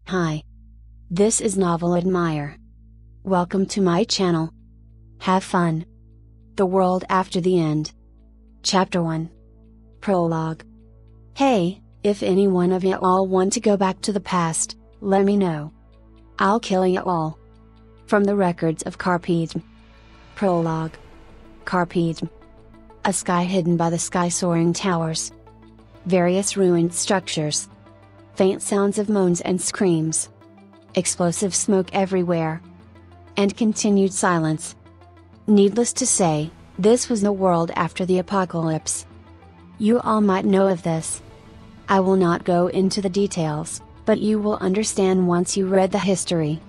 Hi. This is Novel Admire. Welcome to my channel. Have fun. The World After the End. Chapter 1. Prologue. Hey, if any one of you all want to go back to the past, let me know. I'll kill you all. From the records of Carpe Diem. Prologue. Carpe Diem. A sky hidden by the sky-soaring towers. Various ruined structures. Faint sounds of moans and screams. Explosive smoke everywhere. And continued silence. Needless to say, this was the world after the apocalypse. You all might know of this. I will not go into the details, but you will understand once you read the history.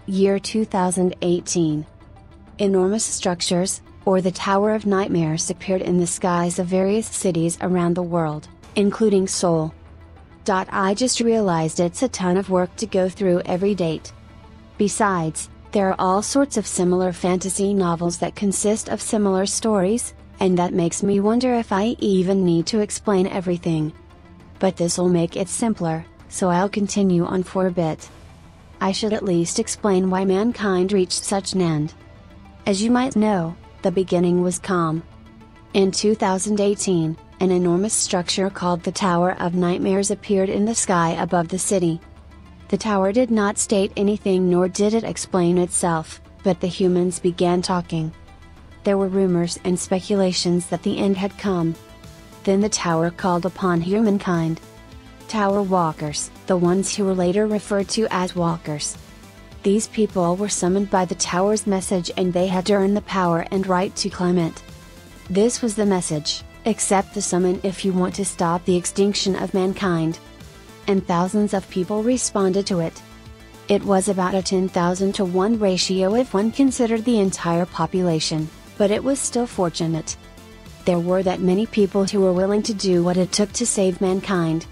Year 2018. Enormous structures, or the Tower of Nightmares, appeared in the skies of various cities around the world, including Seoul. I just realized it's a ton of work to go through every date. Besides, there are all sorts of similar fantasy novels that consist of similar stories, and that makes me wonder if I even need to explain everything. But this'll make it simpler, so I'll continue on for a bit. I should at least explain why mankind reached such an end. As you might know, the beginning was calm. In 2018, an enormous structure called the Tower of Nightmares appeared in the sky above the city. The tower did not state anything nor did it explain itself, but the humans began talking. There were rumors and speculations that the end had come. Then the tower called upon humankind. Tower walkers, the ones who were later referred to as walkers. These people were summoned by the tower's message and they had to earn the power and right to climb it. This was the message: accept the summon if you want to stop the extinction of mankind. And thousands of people responded to it. It was about a 10,000 to 1 ratio if one considered the entire population, but it was still fortunate. There were that many people who were willing to do what it took to save mankind.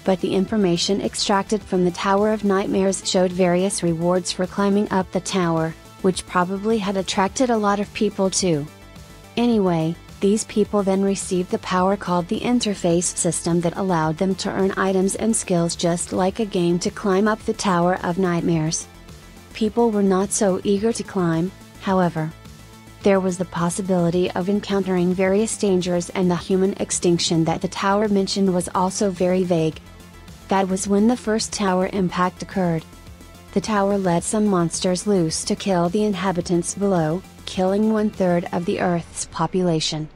But the information extracted from the Tower of Nightmares showed various rewards for climbing up the tower, which probably had attracted a lot of people too. Anyway, these people then received the power called the interface system that allowed them to earn items and skills just like a game to climb up the Tower of Nightmares. People were not so eager to climb, however. There was the possibility of encountering various dangers, and the human extinction that the tower mentioned was also very vague. That was when the first tower impact occurred. The tower let some monsters loose to kill the inhabitants below, killing 1/3 of the Earth's population.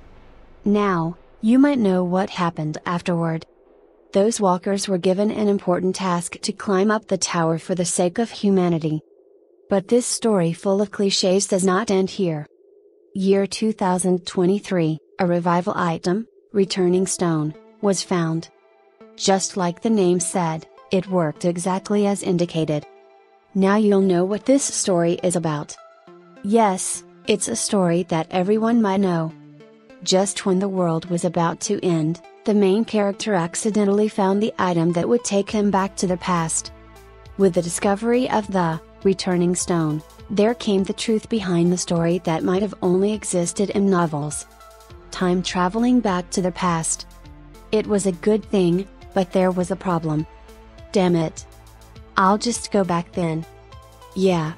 Now, you might know what happened afterward. Those walkers were given an important task to climb up the tower for the sake of humanity. But this story full of cliches does not end here. Year 2023, a revival item, Returning Stone, was found. Just like the name said, it worked exactly as indicated. Now you'll know what this story is about. Yes, it's a story that everyone might know. Just when the world was about to end, the main character accidentally found the item that would take him back to the past. With the discovery of the Returning Stone, there came the truth behind the story that might have only existed in novels. Time traveling back to the past. It was a good thing, but there was a problem. Damn it. I'll just go back then. Yeah.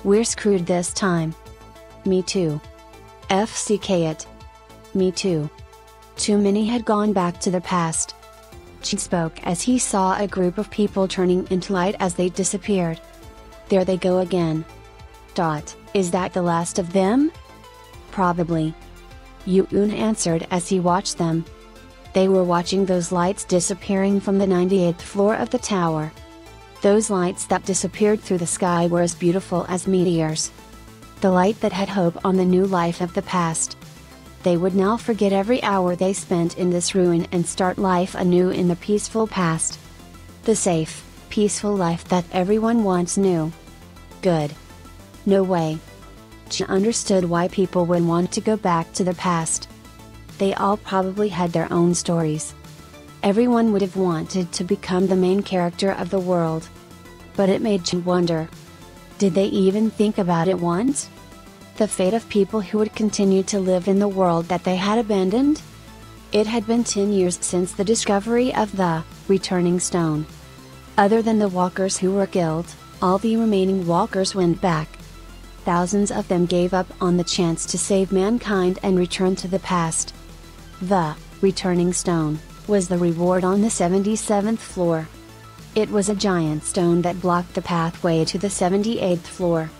We're screwed this time. Me too. FCK it. Me too. Too many had gone back to the past. He spoke as he saw a group of people turning into light as they disappeared. There they go again. Is that the last of them? Probably. Yoon answered as he watched them. They were watching those lights disappearing from the 98th floor of the tower. Those lights that disappeared through the sky were as beautiful as meteors. The light that had hope on the new life of the past. They would now forget every hour they spent in this ruin and start life anew in the peaceful past. The safe, peaceful life that everyone once knew. Good. No way. She understood why people would want to go back to the past. They all probably had their own stories. Everyone would have wanted to become the main character of the world. But it made you wonder. Did they even think about it once? The fate of people who would continue to live in the world that they had abandoned? It had been 10 years since the discovery of the Returning Stone. Other than the walkers who were killed, all the remaining walkers went back. Thousands of them gave up on the chance to save mankind and return to the past. The returning stone was the reward on the 77th floor. It was a giant stone that blocked the pathway to the 78th floor.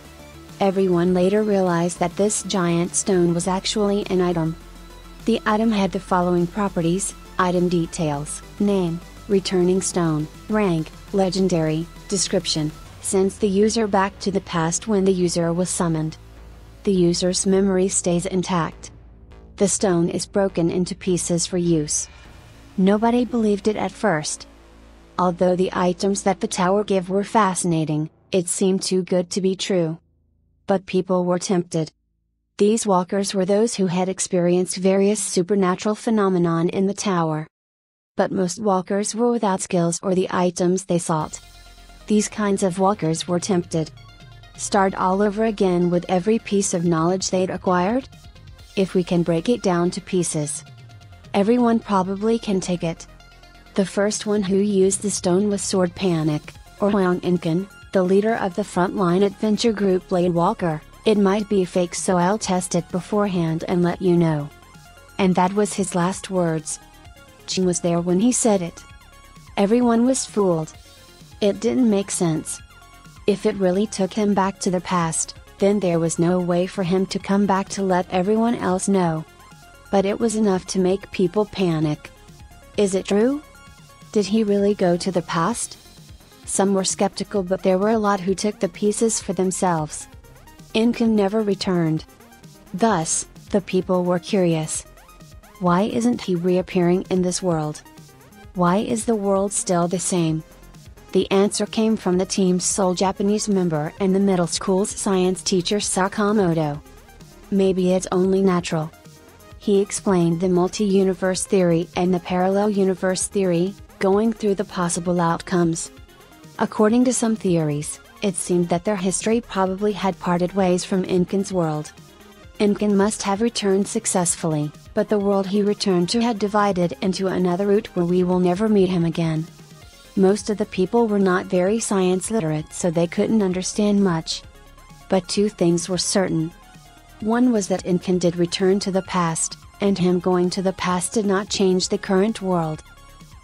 Everyone later realized that this giant stone was actually an item. The item had the following properties: item details, name, returning stone, rank, legendary, description, sends the user back to the past when the user was summoned. The user's memory stays intact. The stone is broken into pieces for use. Nobody believed it at first. Although the items that the tower gave were fascinating, it seemed too good to be true. But people were tempted. These walkers were those who had experienced various supernatural phenomenon in the tower. But most walkers were without skills or the items they sought. These kinds of walkers were tempted. Start all over again with every piece of knowledge they'd acquired? If we can break it down to pieces, everyone probably can take it. The first one who used the stone was Sword Panic, or Huang Incan, the leader of the frontline adventure group Blade Walker. It might be fake, so I'll test it beforehand and let you know. And that was his last words. Jin was there when he said it. Everyone was fooled. It didn't make sense. If it really took him back to the past, then there was no way for him to come back to let everyone else know. But it was enough to make people panic. Is it true? Did he really go to the past? Some were skeptical, but there were a lot who took the pieces for themselves. Incan never returned. Thus, the people were curious. Why isn't he reappearing in this world? Why is the world still the same? The answer came from the team's sole Japanese member and the middle school's science teacher Sakamoto. Maybe it's only natural. He explained the multi-universe theory and the parallel universe theory, going through the possible outcomes. According to some theories, it seemed that their history probably had parted ways from Incan's world. Incan must have returned successfully, but the world he returned to had divided into another route where we will never meet him again. Most of the people were not very science literate, so they couldn't understand much. But two things were certain. One was that Incan did return to the past, and him going to the past did not change the current world.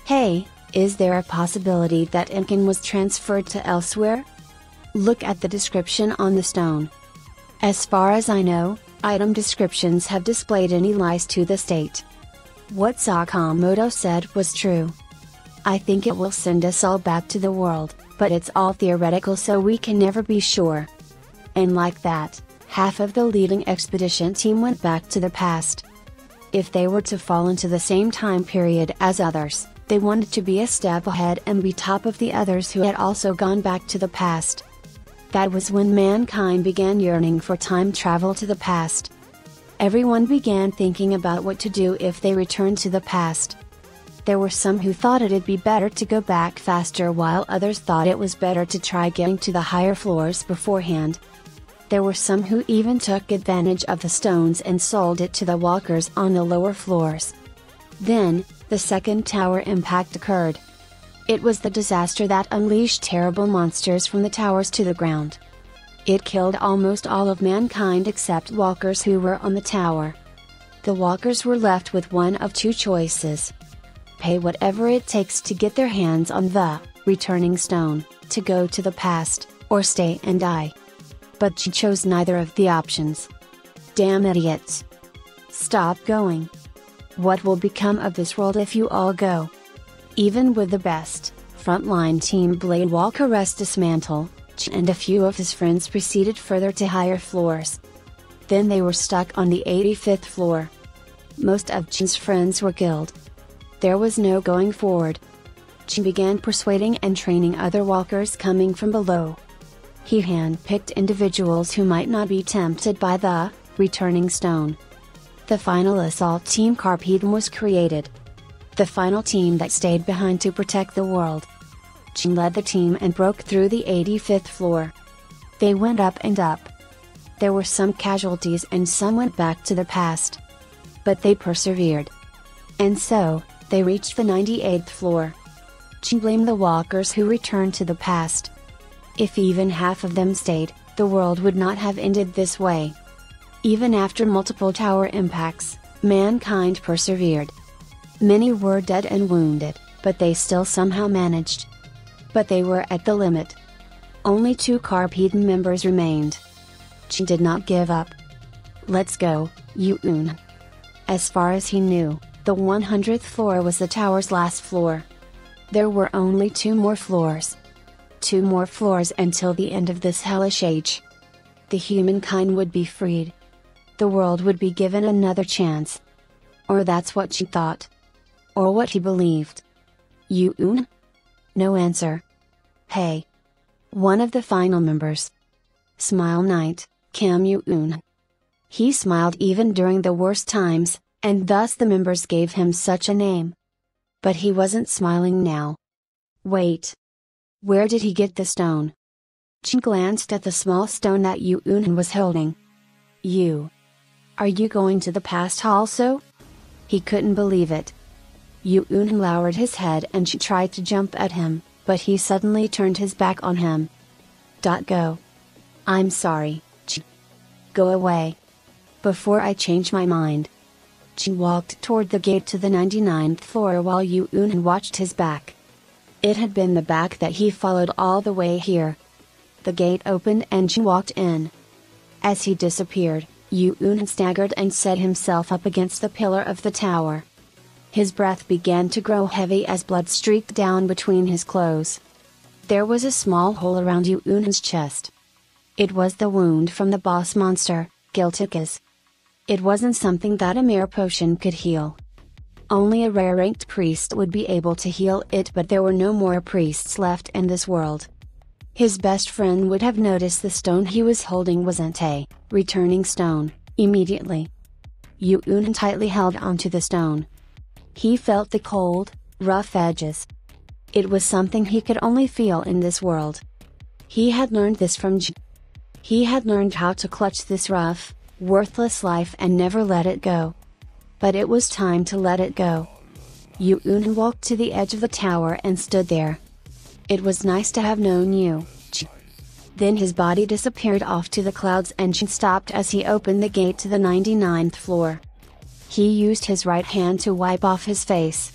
Hey, is there a possibility that Incan was transferred to elsewhere? Look at the description on the stone. As far as I know, item descriptions have displayed any lies to the state. What Sakamoto said was true. I think it will send us all back to the world, but it's all theoretical, so we can never be sure. And like that, half of the leading expedition team went back to the past. If they were to fall into the same time period as others, they wanted to be a step ahead and be top of the others who had also gone back to the past. That was when mankind began yearning for time travel to the past. Everyone began thinking about what to do if they returned to the past. There were some who thought it'd be better to go back faster, while others thought it was better to try getting to the higher floors beforehand. There were some who even took advantage of the stones and sold it to the walkers on the lower floors. Then, the second tower impact occurred. It was the disaster that unleashed terrible monsters from the towers to the ground. It killed almost all of mankind except walkers who were on the tower. The walkers were left with one of two choices: pay whatever it takes to get their hands on the returning stone, to go to the past, or stay and die. But she chose neither of the options. Damn idiots! Stop going! What will become of this world if you all go? Even with the best frontline team Blade Walker rest dismantle, and a few of his friends proceeded further to higher floors. Then they were stuck on the 85th floor. Most of Jin's friends were killed. There was no going forward. Jin began persuading and training other walkers coming from below. He hand-picked individuals who might not be tempted by the returning stone. The final assault team Carpe Diem was created. The final team that stayed behind to protect the world. Jin led the team and broke through the 85th floor. They went up and up. There were some casualties and some went back to the past. But they persevered. And so, they reached the 98th floor. She blamed the walkers who returned to the past. If even half of them stayed, the world would not have ended this way. Even after multiple tower impacts, mankind persevered. Many were dead and wounded, but they still somehow managed. But they were at the limit. Only 2 Carpe Diem members remained. She did not give up. "Let's go, Yoon." As far as he knew, the 100th floor was the tower's last floor. There were only 2 more floors. 2 more floors until the end of this hellish age. The humankind would be freed. The world would be given another chance. Or that's what she thought. Or what he believed. "Yoon?" No answer. "Hey." One of the final members. "Smile Knight, Kim Yoon." He smiled even during the worst times, and thus the members gave him such a name. But he wasn't smiling now. Wait. Where did he get the stone? She glanced at the small stone that Yoon was holding. Are you going to the past also?" He couldn't believe it. Yoon lowered his head and she tried to jump at him, but he suddenly turned his back on him. Go. "I'm sorry, Ch. Go away. Before I change my mind." She walked toward the gate to the 99th floor while Yoon watched his back. It had been the back that he followed all the way here. The gate opened and she walked in. As he disappeared, Yoon staggered and set himself up against the pillar of the tower. His breath began to grow heavy as blood streaked down between his clothes. There was a small hole around Yoon's chest. It was the wound from the boss monster, Giltikas. It wasn't something that a mere potion could heal. Only a rare-ranked priest would be able to heal it, but there were no more priests left in this world. His best friend would have noticed the stone he was holding wasn't a returning stone, immediately. Yoon tightly held onto the stone. He felt the cold, rough edges. It was something he could only feel in this world. He had learned this from J. He had learned how to clutch this rough, worthless life and never let it go. But it was time to let it go. Yoon walked to the edge of the tower and stood there. "It was nice to have known you, Ch." Then his body disappeared off to the clouds and Ch stopped as he opened the gate to the 99th floor. He used his right hand to wipe off his face.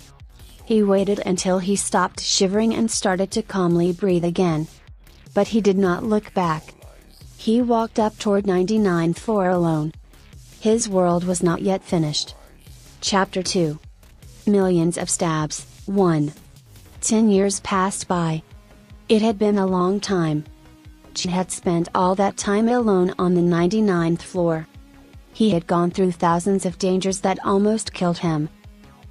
He waited until he stopped shivering and started to calmly breathe again. But he did not look back. He walked up toward 99th floor alone. His world was not yet finished. Chapter 2. Millions of Stabs, 1. 10 years passed by. It had been a long time. Ch had spent all that time alone on the 99th floor. He had gone through thousands of dangers that almost killed him.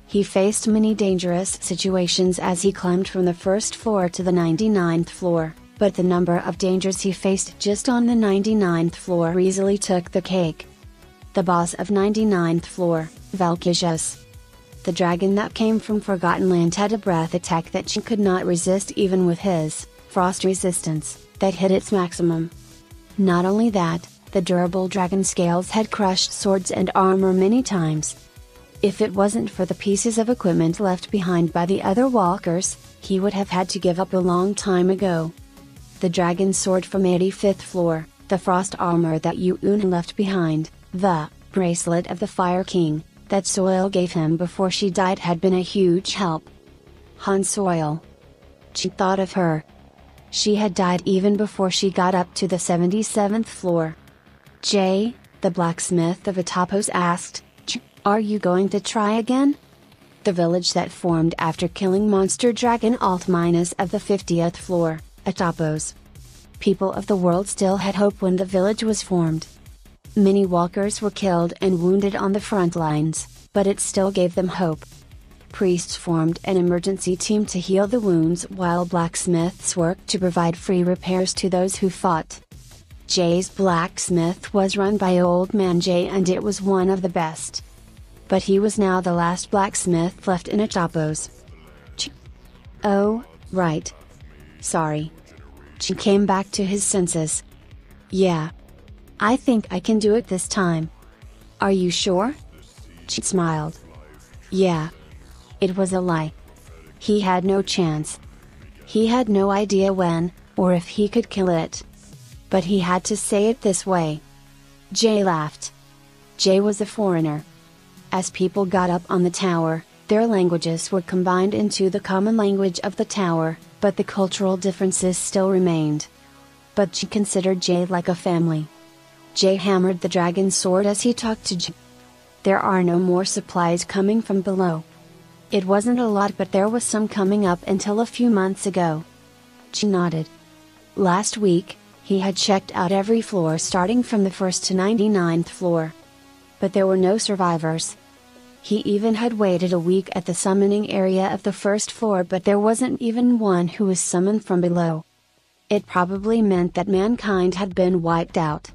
He faced many dangerous situations as he climbed from the first floor to the 99th floor, but the number of dangers he faced just on the 99th floor easily took the cake. The boss of 99th floor, Valkyrius. The dragon that came from Forgotten Land had a breath attack that Ch could not resist even with his frost resistance, that hit its maximum. Not only that, the durable dragon scales had crushed swords and armor many times. If it wasn't for the pieces of equipment left behind by the other walkers, he would have had to give up a long time ago. The dragon sword from 85th floor, the frost armor that Yoon left behind, the bracelet of the Fire King, that Soil gave him before she died had been a huge help. Han Soil. She thought of her. She had died even before she got up to the 77th floor. Jay, the blacksmith of Atopos asked, "Are you going to try again?" The village that formed after killing monster dragon Alt- of the 50th floor, Atopos. People of the world still had hope when the village was formed. Many walkers were killed and wounded on the front lines, but it still gave them hope. Priests formed an emergency team to heal the wounds while blacksmiths worked to provide free repairs to those who fought. Jay's blacksmith was run by Old Man Jay and it was one of the best. But he was now the last blacksmith left in Atopos. Oh, right. Sorry. Ch came back to his senses. Yeah. I think I can do it this time. Are you sure? Ch smiled. Yeah. It was a lie. He had no chance, He had no idea when, or if he could kill it. But he had to say it this way. Jay laughed. Jay was a foreigner. As people got up on the tower, their languages were combined into the common language of the tower, but the cultural differences still remained. But Jay considered Jay like a family. Jay hammered the dragon sword as he talked to Jay. There are no more supplies coming from below. It wasn't a lot, but there was some coming up until a few months ago. Jay nodded. Last week, he had checked out every floor starting from the 1st to 99th floor. But there were no survivors. He even had waited a week at the summoning area of the 1st floor, but there wasn't even one who was summoned from below. It probably meant that mankind had been wiped out.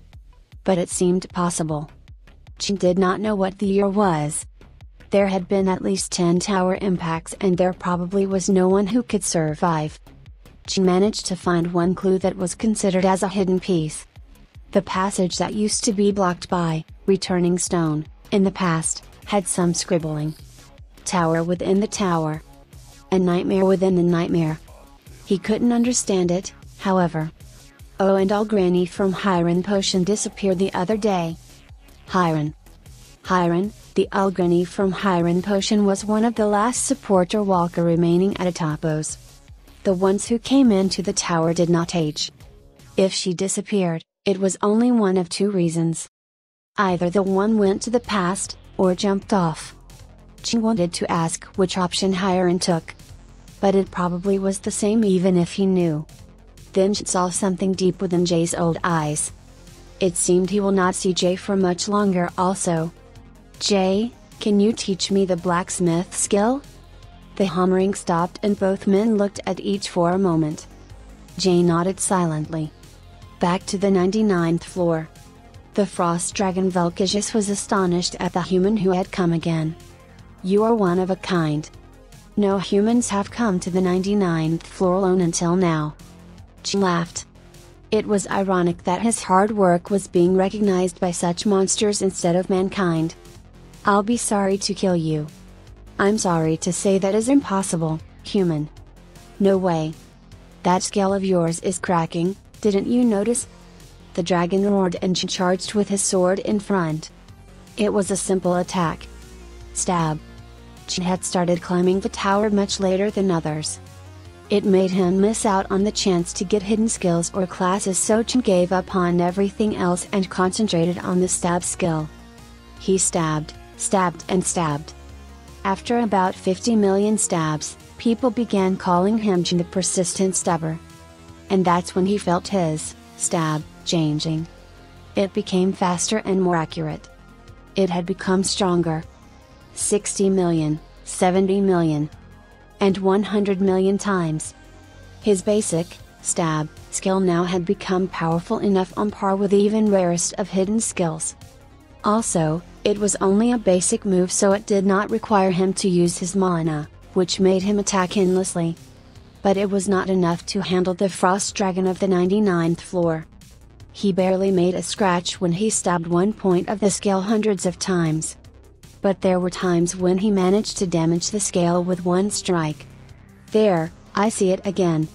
But it seemed possible. Jin did not know what the year was. There had been at least 10 tower impacts, and there probably was no one who could survive. Jin managed to find one clue that was considered as a hidden piece. The passage that used to be blocked by returning stone, in the past, had some scribbling. Tower within the tower. A nightmare within the nightmare. He couldn't understand it, however. Oh, and Algranny from Hiron Potion disappeared the other day. Hiron, the Algranny from Hiron Potion was one of the last supporter walker remaining at Atopos. The ones who came into the tower did not age. If she disappeared, it was only one of two reasons. Either the one went to the past, or jumped off. She wanted to ask which option Hiron took. But it probably was the same even if he knew. Then she saw something deep within Jay's old eyes. It seemed he will not see Jay for much longer also. Jay, can you teach me the blacksmith skill? The hammering stopped and both men looked at each for a moment. Jay nodded silently. Back to the 99th floor. The frost dragon Velkisius was astonished at the human who had come again. You are one of a kind. No humans have come to the 99th floor alone until now. Jay laughed. It was ironic that his hard work was being recognized by such monsters instead of mankind. I'll be sorry to kill you. I'm sorry to say that is impossible, human. No way. That scale of yours is cracking, didn't you notice? The dragon roared and charged with his sword in front. It was a simple attack. Stab. Jin had started climbing the tower much later than others. It made him miss out on the chance to get hidden skills or classes, so Jin gave up on everything else and concentrated on the stab skill. He stabbed and stabbed. After about 50 million stabs, people began calling him Jin the persistent stabber. And that's when he felt his stab changing. It became faster and more accurate. It had become stronger. 60 million, 70 million, and 100 million times. His basic stab skill now had become powerful enough on par with the even rarest of hidden skills. Also, it was only a basic move, so it did not require him to use his mana, which made him attack endlessly. But it was not enough to handle the frost dragon of the 99th floor. He barely made a scratch when he stabbed one point of the scale hundreds of times. But there were times when he managed to damage the scale with one strike. There, I see it again.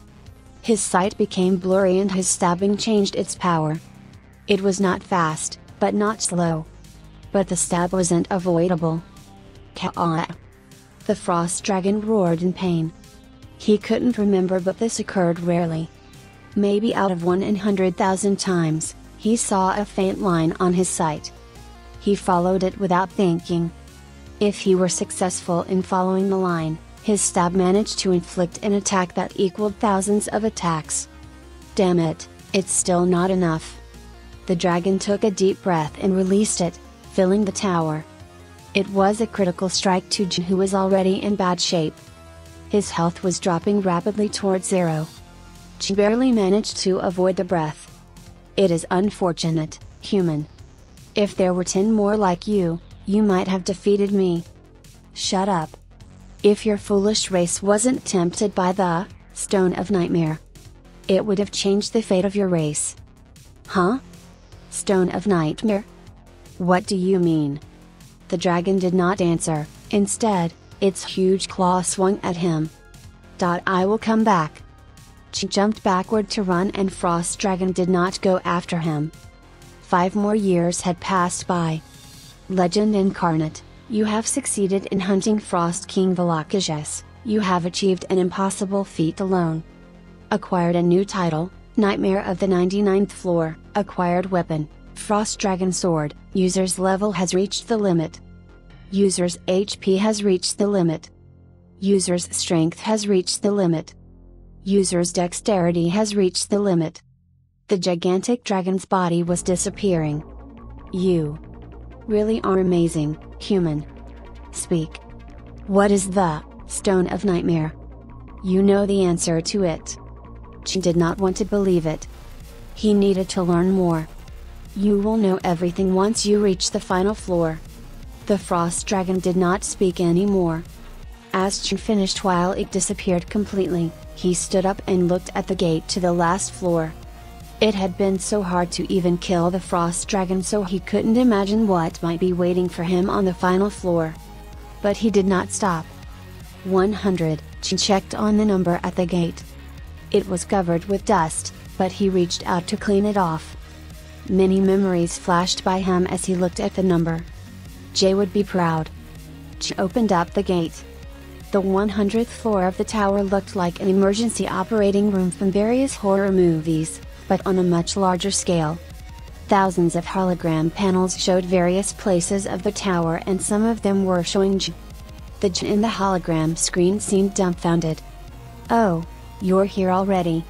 His sight became blurry and his stabbing changed its power. It was not fast, but not slow. But the stab wasn't avoidable. Ka-ah! The frost dragon roared in pain. He couldn't remember, but this occurred rarely. Maybe out of 1 in 100,000 times, he saw a faint line on his sight. He followed it without thinking. If he were successful in following the line, his stab managed to inflict an attack that equaled thousands of attacks. Damn it, it's still not enough. The dragon took a deep breath and released it, filling the tower. It was a critical strike to Jin, who was already in bad shape. His health was dropping rapidly towards zero. Jin barely managed to avoid the breath. It is unfortunate, human. If there were 10 more like you, you might have defeated me. Shut up. If your foolish race wasn't tempted by the Stone of Nightmare, it would have changed the fate of your race. Huh? Stone of Nightmare? What do you mean? The dragon did not answer, instead, its huge claw swung at him. I will come back. He jumped backward to run and Frost Dragon did not go after him. 5 more years had passed by. Legend incarnate, you have succeeded in hunting Frost King Velakages, you have achieved an impossible feat alone. Acquired a new title, Nightmare of the 99th Floor, acquired weapon, Frost Dragon Sword, user's level has reached the limit. User's HP has reached the limit. User's strength has reached the limit. User's dexterity has reached the limit. The gigantic dragon's body was disappearing. You really are amazing, human. Speak. What is the Stone of Nightmare? You know the answer to it. He did not want to believe it. He needed to learn more. You will know everything once you reach the final floor. The Frost Dragon did not speak anymore. As Chen finished while it disappeared completely, he stood up and looked at the gate to the last floor. It had been so hard to even kill the Frost Dragon, so he couldn't imagine what might be waiting for him on the final floor. But he did not stop. 100, Chen checked on the number at the gate. It was covered with dust, but he reached out to clean it off. Many memories flashed by him as he looked at the number. Jay would be proud. Chen opened up the gate. The 100th floor of the tower looked like an emergency operating room from various horror movies, but on a much larger scale. Thousands of hologram panels showed various places of the tower and some of them were showing J. The J in the hologram screen seemed dumbfounded. Oh, you're here already.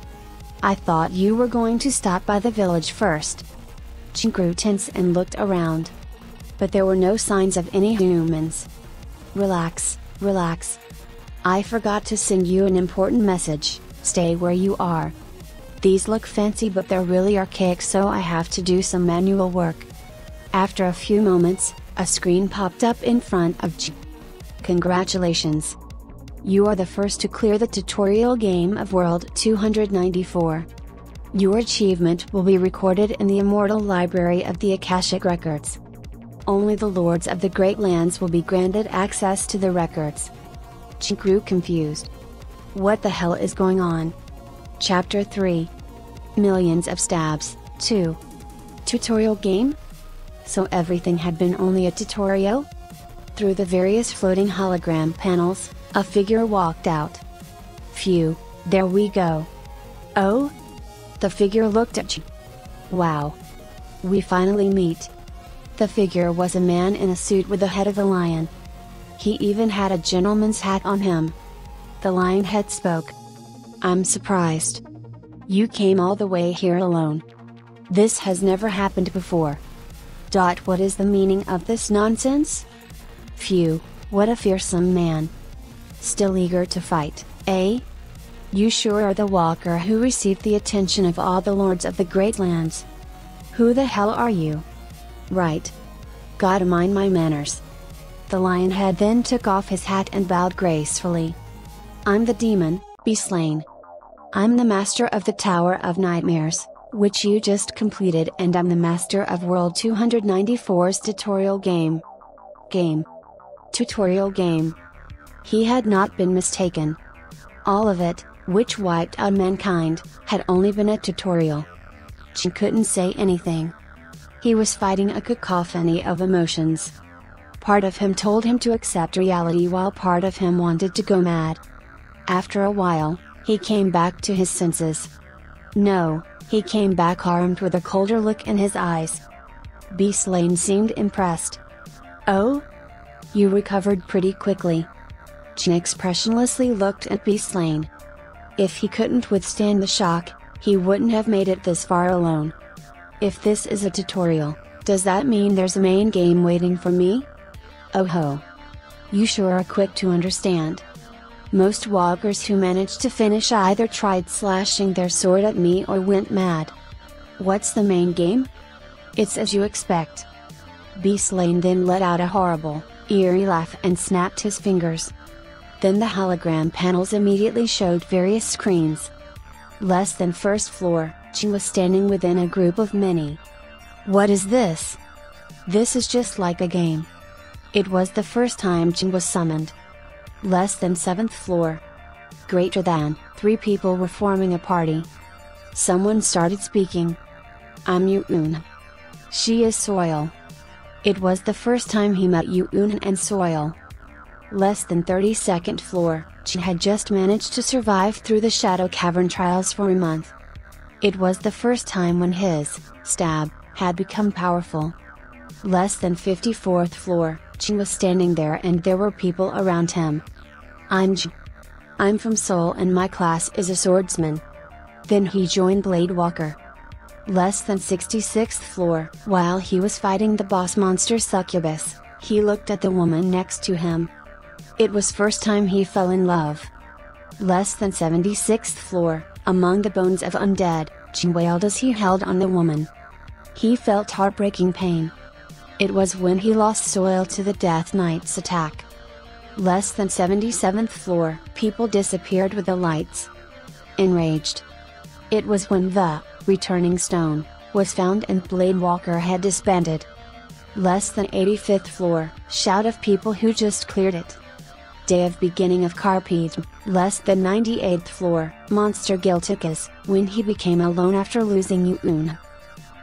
I thought you were going to stop by the village first. J grew tense and looked around. But there were no signs of any humans. Relax, relax. I forgot to send you an important message, stay where you are. These look fancy but they're really archaic, so I have to do some manual work. After a few moments, a screen popped up in front of J. Congratulations! You are the first to clear the tutorial game of World 294. Your achievement will be recorded in the Immortal Library of the Akashic Records. Only the Lords of the Great Lands will be granted access to the records. J grew confused. What the hell is going on? Chapter 3. Millions of Stabs, 2. Tutorial game? So everything had been only a tutorial? Through the various floating hologram panels, a figure walked out. Phew, there we go. Oh? The figure looked at Ch. Wow. We finally meet. The figure was a man in a suit with the head of a lion. He even had a gentleman's hat on him. The lion head spoke. I'm surprised. You came all the way here alone. This has never happened before. What is the meaning of this nonsense? Phew, what a fearsome man. Still eager to fight, eh? You sure are the walker who received the attention of all the lords of the Great Lands. Who the hell are you? Right. Gotta mind my manners. The lion head then took off his hat and bowed gracefully. I'm the demon, be slain. I'm the master of the Tower of Nightmares, which you just completed, and I'm the master of World 294's tutorial game. Tutorial game. He had not been mistaken. All of it, which wiped out mankind, had only been a tutorial. Chen couldn't say anything. He was fighting a cacophony of emotions. Part of him told him to accept reality while part of him wanted to go mad. After a while, he came back to his senses. No, he came back armed with a colder look in his eyes. Beast Lane seemed impressed. Oh? You recovered pretty quickly. Chen expressionlessly looked at Beast Lane. If he couldn't withstand the shock, he wouldn't have made it this far alone. If this is a tutorial, does that mean there's a main game waiting for me? Oh ho. You sure are quick to understand. Most walkers who managed to finish either tried slashing their sword at me or went mad. What's the main game? It's as you expect. Beast Lane then let out a horrible, eerie laugh and snapped his fingers. Then the hologram panels immediately showed various screens. Less than first floor, Chen was standing within a group of many. What is this? This is just like a game. It was the first time Chen was summoned. Less than 7th floor. greater than 3 people were forming a party. Someone started speaking. I'm Yoon. She is Soil. It was the first time he met Yoon and Soil. Less than 32nd floor, Jin had just managed to survive through the Shadow Cavern trials for a month. It was the first time when his stab had become powerful. Less than 54th floor, Jin was standing there and there were people around him. I'm Jin. I'm from Seoul and my class is a swordsman. Then he joined Blade Walker. Less than 66th floor, while he was fighting the boss monster Succubus, he looked at the woman next to him. It was first time he fell in love. Less than 76th floor, among the bones of undead, Jin wailed as he held on the woman. He felt heartbreaking pain. It was when he lost Soil to the Death Knight's attack. Less than 77th floor, people disappeared with the lights. Enraged. It was when the returning stone was found and Blade Walker had disbanded. Less than 85th floor, shout of people who just cleared it. Day of beginning of Carpe Diem. Less than 98th floor, monster Gilticus, when he became alone after losing Yoon.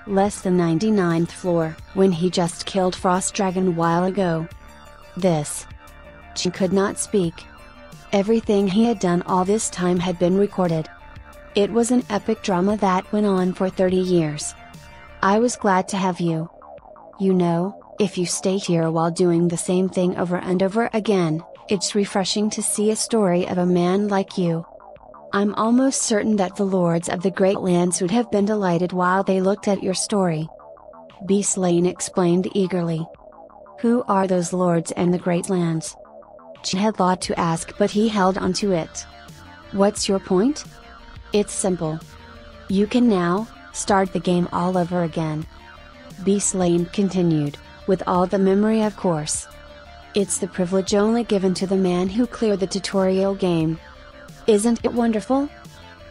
Less than 99th floor, when he just killed Frost Dragon while ago. This. Jin could not speak. Everything he had done all this time had been recorded. It was an epic drama that went on for 30 years. I was glad to have you. You know, if you stay here while doing the same thing over and over again, it's refreshing to see a story of a man like you. I'm almost certain that the lords of the Great Lands would have been delighted while they looked at your story. Beast Lane explained eagerly. Who are those lords and the Great Lands? Jin had thought to ask but he held on to it. What's your point? It's simple. You can now start the game all over again. Beast Lane continued, with all the memory of course. It's the privilege only given to the man who cleared the tutorial game. Isn't it wonderful?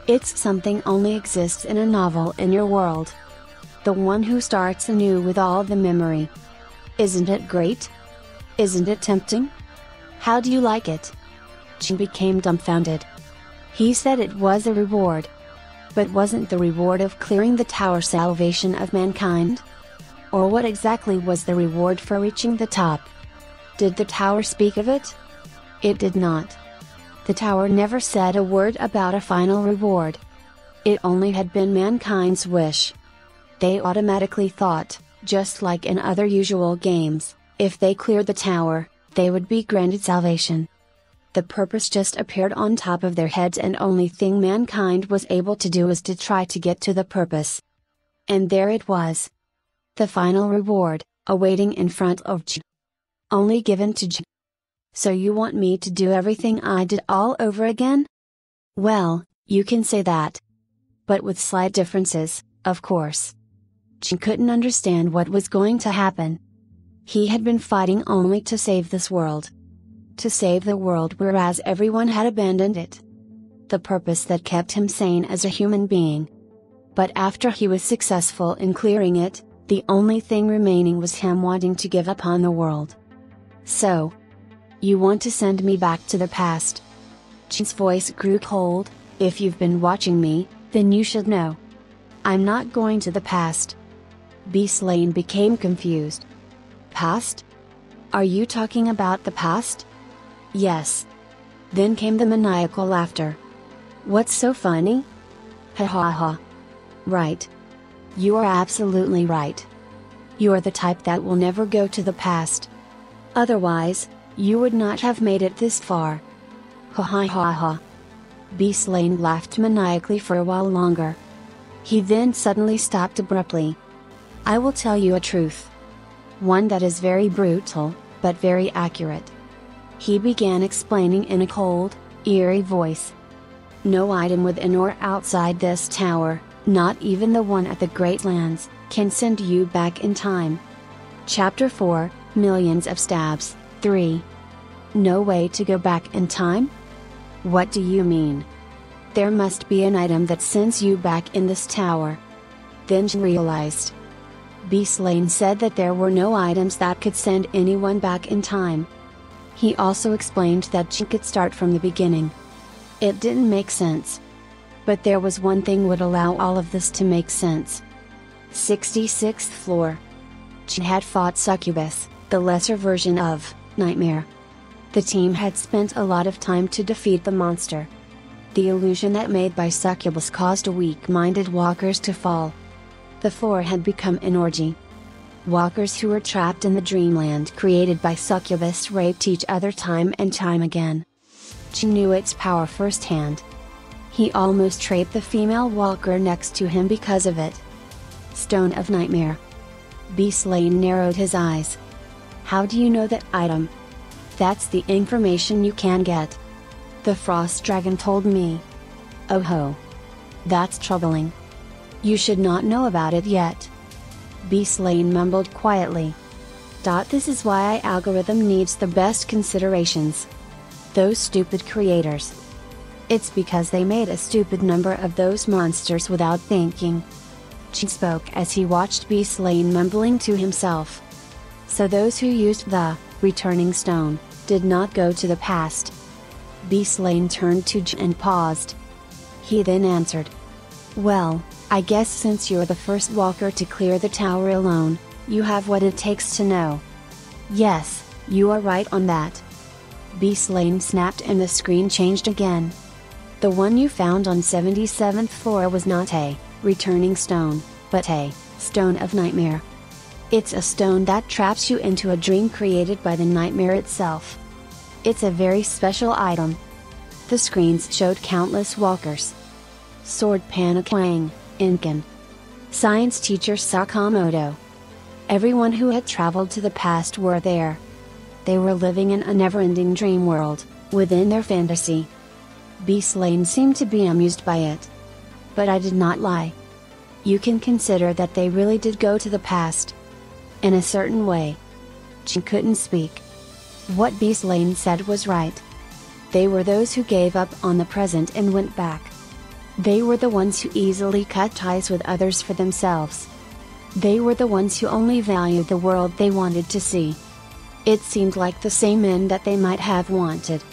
It's something only exists in a novel in your world. The one who starts anew with all the memory. Isn't it great? Isn't it tempting? How do you like it? Jin became dumbfounded. He said it was a reward. But wasn't the reward of clearing the tower salvation of mankind? Or what exactly was the reward for reaching the top? Did the tower speak of it? It did not. The tower never said a word about a final reward. It only had been mankind's wish. They automatically thought, just like in other usual games, if they cleared the tower, they would be granted salvation. The purpose just appeared on top of their heads and only thing mankind was able to do was to try to get to the purpose. And there it was. The final reward, awaiting in front of Jin. Only given to Jin. So you want me to do everything I did all over again? Well, you can say that. But with slight differences, of course. Jin couldn't understand what was going to happen. He had been fighting only to save this world. To save the world whereas everyone had abandoned it. The purpose that kept him sane as a human being. But after he was successful in clearing it, the only thing remaining was him wanting to give up on the world. So. You want to send me back to the past? Jin's voice grew cold. If you've been watching me, then you should know. I'm not going to the past. Beast Lane became confused. Past? Are you talking about the past? Yes. Then came the maniacal laughter. What's so funny? Ha ha ha. Right. You are absolutely right. You are the type that will never go to the past. Otherwise, you would not have made it this far. Ha ha ha ha. Beast Lane laughed maniacally for a while longer. He then suddenly stopped abruptly. I will tell you a truth. One that is very brutal, but very accurate. He began explaining in a cold, eerie voice. No item within or outside this tower, not even the one at the Great Lands, can send you back in time. Chapter 4, Millions of Stabs, 3. No way to go back in time? What do you mean? There must be an item that sends you back in this tower. Then Jin realized. Beast Lane said that there were no items that could send anyone back in time. He also explained that Jin could start from the beginning. It didn't make sense. But there was one thing would allow all of this to make sense. 66th floor. Chen had fought Succubus, the lesser version of Nightmare. The team had spent a lot of time to defeat the monster. The illusion that made by Succubus caused weak-minded walkers to fall. The floor had become an orgy. Walkers who were trapped in the dreamland created by Succubus raped each other time and time again. Chen knew its power firsthand. He almost raped the female walker next to him because of it. Stone of Nightmare. Beast Lane narrowed his eyes. How do you know that item? That's the information you can get. The Frost Dragon told me. Oh ho. That's troubling. You should not know about it yet. Beast Lane mumbled quietly. This is why algorithm needs the best considerations. Those stupid creators. It's because they made a stupid number of those monsters without thinking. Chen spoke as he watched Beast Lane mumbling to himself. So those who used the returning stone did not go to the past. Beast Lane turned to Chen and paused. He then answered. Well, I guess since you're the first walker to clear the tower alone, you have what it takes to know. Yes, you are right on that. Beast Lane snapped and the screen changed again. The one you found on 77th floor was not a returning stone, but a stone of nightmare. It's a stone that traps you into a dream created by the nightmare itself. It's a very special item. The screens showed countless walkers. Sword Panic Wang, Incan. Science teacher Sakamoto. Everyone who had traveled to the past were there. They were living in a never-ending dream world, within their fantasy. Beast Lane seemed to be amused by it. But I did not lie. You can consider that they really did go to the past. In a certain way. Chen couldn't speak. What Beast Lane said was right. They were those who gave up on the present and went back. They were the ones who easily cut ties with others for themselves. They were the ones who only valued the world they wanted to see. It seemed like the same end that they might have wanted.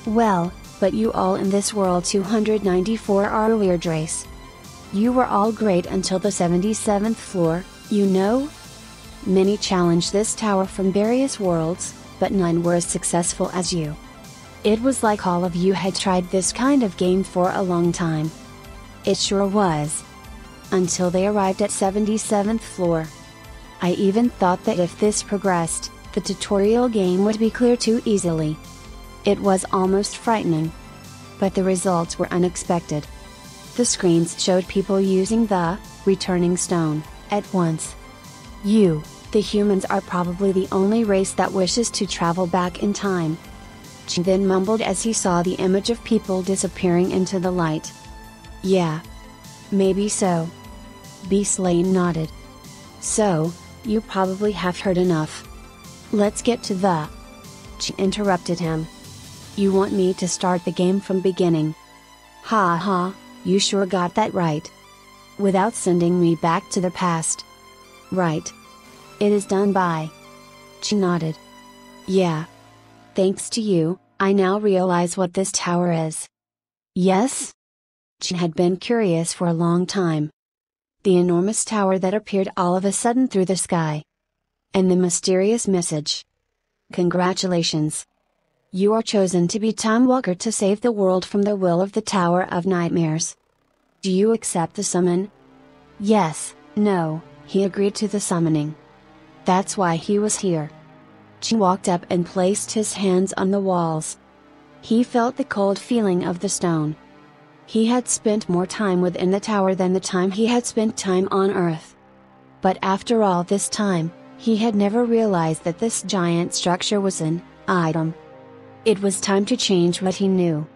Well, but you all in this world 294 are a weird race. You were all great until the 77th floor, you know? Many challenged this tower from various worlds, but none were as successful as you. It was like all of you had tried this kind of game for a long time. It sure was. Until they arrived at 77th floor. I even thought that if this progressed, the tutorial game would be clear too easily. It was almost frightening. But the results were unexpected. The screens showed people using the returning stone at once. You, the humans, are probably the only race that wishes to travel back in time. Chen then mumbled as he saw the image of people disappearing into the light. Yeah. Maybe so. Beast Lane nodded. So, you probably have heard enough. Let's get to the... Chen interrupted him. You want me to start the game from beginning? Ha ha, you sure got that right. Without sending me back to the past. Right. It is done by... Chen nodded. Yeah. Thanks to you, I now realize what this tower is. Yes? Chen had been curious for a long time. The enormous tower that appeared all of a sudden through the sky. And the mysterious message. Congratulations. You are chosen to be Time Walker to save the world from the will of the Tower of Nightmares. Do you accept the summon? Yes, no, he agreed to the summoning. That's why he was here. Chen walked up and placed his hands on the walls. He felt the cold feeling of the stone. He had spent more time within the tower than the time he had spent time on Earth. But after all this time, he had never realized that this giant structure was an item. It was time to change what he knew.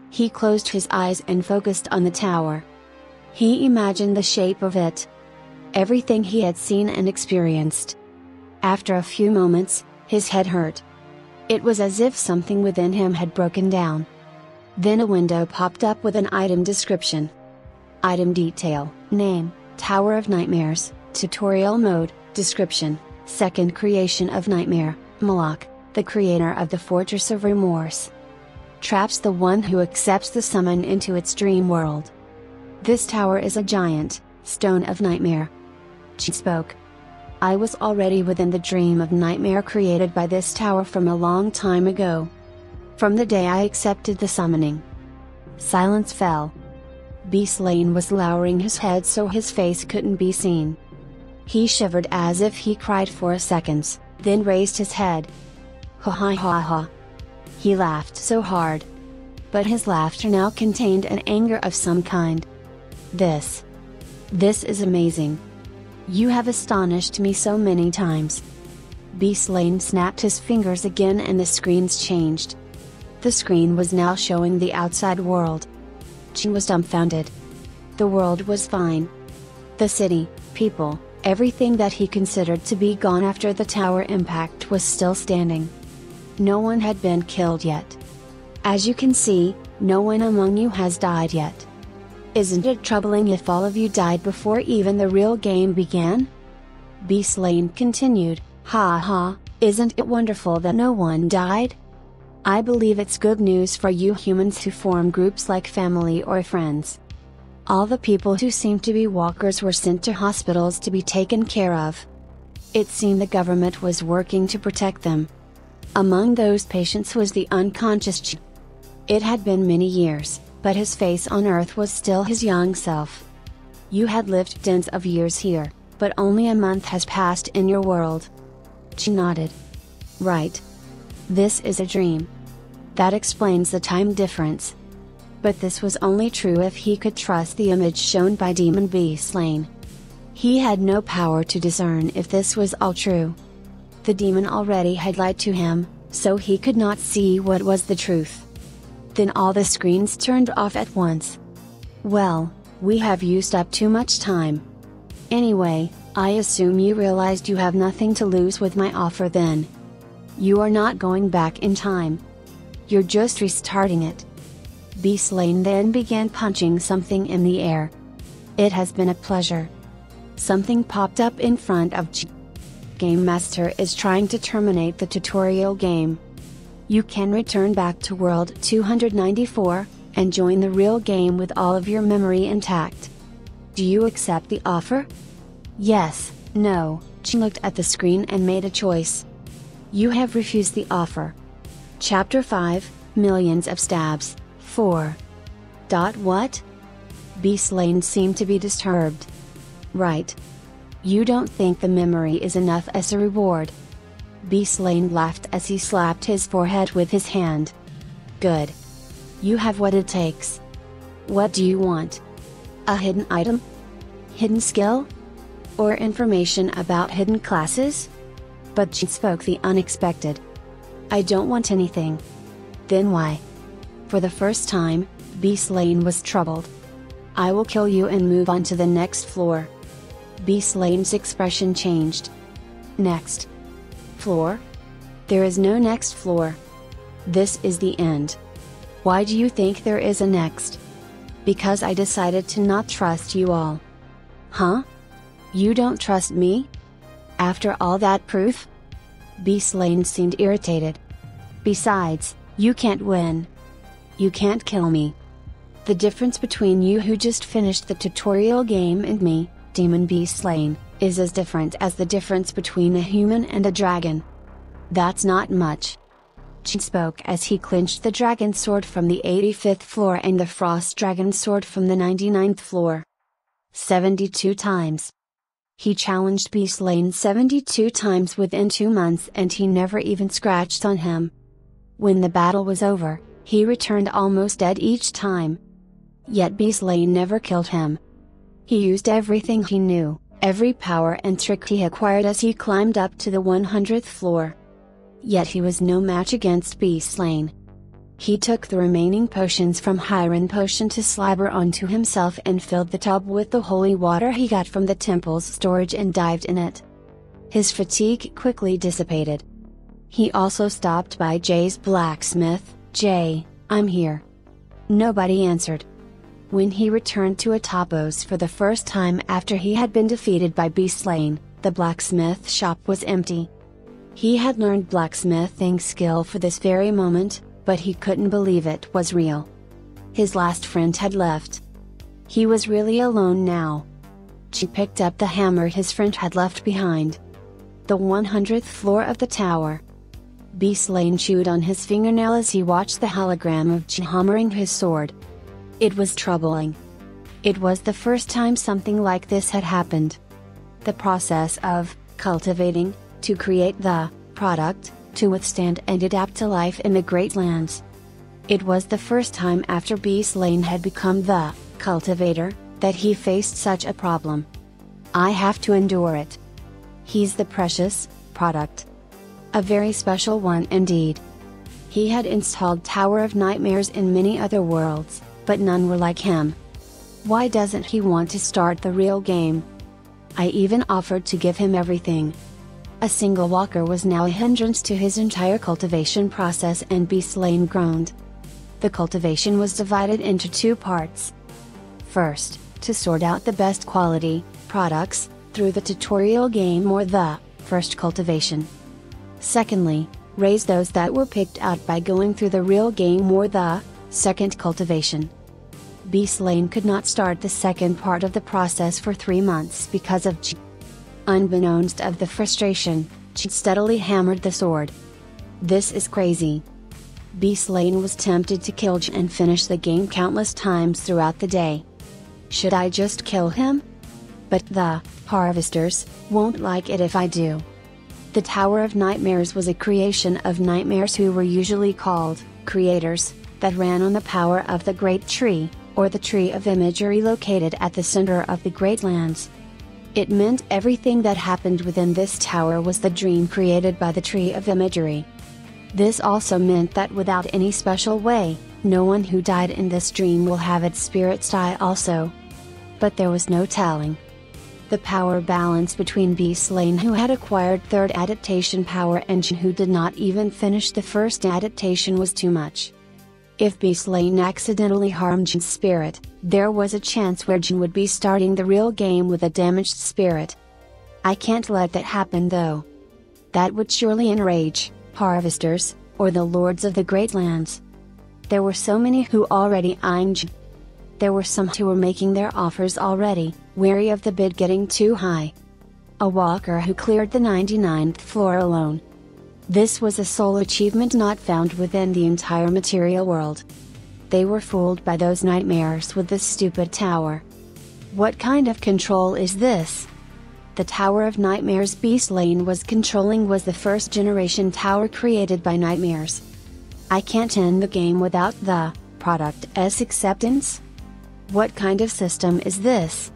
He closed his eyes and focused on the tower. He imagined the shape of it. Everything he had seen and experienced. After a few moments, his head hurt. It was as if something within him had broken down. Then a window popped up with an item description. Item detail, name, Tower of Nightmares, tutorial mode, description, second creation of Nightmare, Malak, the creator of the Fortress of Remorse. traps the one who accepts the summon into its dream world. This tower is a giant stone of nightmare. She spoke. I was already within the dream of nightmare created by this tower from a long time ago. From the day I accepted the summoning. Silence fell. Beast Lane was lowering his head so his face couldn't be seen. He shivered as if he cried for a second, then raised his head. Ha ha ha ha. He laughed so hard. But his laughter now contained an anger of some kind. This is amazing. You have astonished me so many times. Beast Lane snapped his fingers again and the screens changed. The screen was now showing the outside world. She was dumbfounded. The world was fine. The city, people, everything that he considered to be gone after the tower impact was still standing. No one had been killed yet. As you can see, no one among you has died yet. Isn't it troubling if all of you died before even the real game began? Beast Lane continued, ha ha, isn't it wonderful that no one died? I believe it's good news for you humans who form groups like family or friends. All the people who seem to be walkers were sent to hospitals to be taken care of. It seemed the government was working to protect them. Among those patients was the unconscious Ch. It had been many years, but his face on earth was still his young self. You had lived tens of years here, but only a month has passed in your world. Ch nodded. Right. This is a dream. That explains the time difference. But this was only true if he could trust the image shown by Demon Beast Lane. He had no power to discern if this was all true. The demon already had lied to him, so he could not see what was the truth. Then all the screens turned off at once. Well, we have used up too much time. Anyway, I assume you realized you have nothing to lose with my offer then. You are not going back in time. You're just restarting it. Beast Lane then began punching something in the air. It has been a pleasure. Something popped up in front of Ch. Game Master is trying to terminate the tutorial game. You can return back to World 294, and join the real game with all of your memory intact. Do you accept the offer? Yes, no, Ch looked at the screen and made a choice. You have refused the offer. Chapter 5, Millions of Stabs, 4. What? Beast Lane seemed to be disturbed. Right. You don't think the memory is enough as a reward? Beast Lane laughed as he slapped his forehead with his hand. Good. You have what it takes. What do you want? A hidden item? Hidden skill? Or information about hidden classes? But she spoke the unexpected. I don't want anything. Then why? For the first time, Beast Lane was troubled. I will kill you and move on to the next floor. Beast Lane's expression changed. Next floor? There is no next floor. This is the end. Why do you think there is a next? Because I decided to not trust you all. Huh? You don't trust me? After all that proof? Beast Lane seemed irritated. Besides, you can't win. You can't kill me. The difference between you who just finished the tutorial game and me, Demon Beast Lane, is as different as the difference between a human and a dragon. That's not much. Ch spoke as he clinched the dragon sword from the 85th floor and the frost dragon sword from the 99th floor. 72 times. He challenged Beast Lane 72 times within 2 months and he never even scratched on him. When the battle was over, he returned almost dead each time. Yet Beast Lane never killed him. He used everything he knew, every power and trick he acquired as he climbed up to the 100th floor. Yet he was no match against Beast Lane. He took the remaining potions from Hiron Potion to slabber onto himself and filled the tub with the holy water he got from the temple's storage and dived in it. His fatigue quickly dissipated. He also stopped by Jay's blacksmith. Jay, I'm here. Nobody answered. When he returned to Atopos for the first time after he had been defeated by Beast Lane, the blacksmith shop was empty. He had learned blacksmithing skill for this very moment, but he couldn't believe it was real. His last friend had left. He was really alone now. He picked up the hammer his friend had left behind. The 100th floor of the tower. Beast Lane chewed on his fingernail as he watched the hologram of Ji hammering his sword. It was troubling. It was the first time something like this had happened. The process of cultivating, to create the product, to withstand and adapt to life in the Great Lands. It was the first time after Beast Lane had become the cultivator, that he faced such a problem. I have to endure it. He's the precious product. A very special one indeed. He had installed Tower of Nightmares in many other worlds, but none were like him. Why doesn't he want to start the real game? I even offered to give him everything. A single walker was now a hindrance to his entire cultivation process, and Beast Lane groaned. The cultivation was divided into two parts. First, to sort out the best quality products through the tutorial game or the first cultivation. Secondly, raise those that were picked out by going through the real game or the second cultivation. Beast Lane could not start the second part of the process for 3 months because of Ji. Unbeknownst of the frustration, Ji steadily hammered the sword. This is crazy. Beast Lane was tempted to kill Ji and finish the game countless times throughout the day. Should I just kill him? But the harvesters won't like it if I do. The Tower of Nightmares was a creation of nightmares who were usually called creators, that ran on the power of the Great Tree, or the Tree of Imagery located at the center of the Great Lands. It meant everything that happened within this tower was the dream created by the Tree of Imagery. This also meant that without any special way, no one who died in this dream will have its spirits die also. But there was no telling. The power balance between Beast Lane, who had acquired third adaptation power, and Jin, who did not even finish the first adaptation, was too much. If Beast Lane accidentally harmed Jin's spirit, there was a chance where Jin would be starting the real game with a damaged spirit. I can't let that happen though. That would surely enrage harvesters, or the lords of the Great Lands. There were so many who already eyeing Jin. There were some who were making their offers already, wary of the bid getting too high. A walker who cleared the 99th floor alone. This was a sole achievement not found within the entire material world. They were fooled by those nightmares with this stupid tower. What kind of control is this? The Tower of Nightmares Beast Lane was controlling was the first generation tower created by nightmares. I can't end the game without the product's acceptance? What kind of system is this?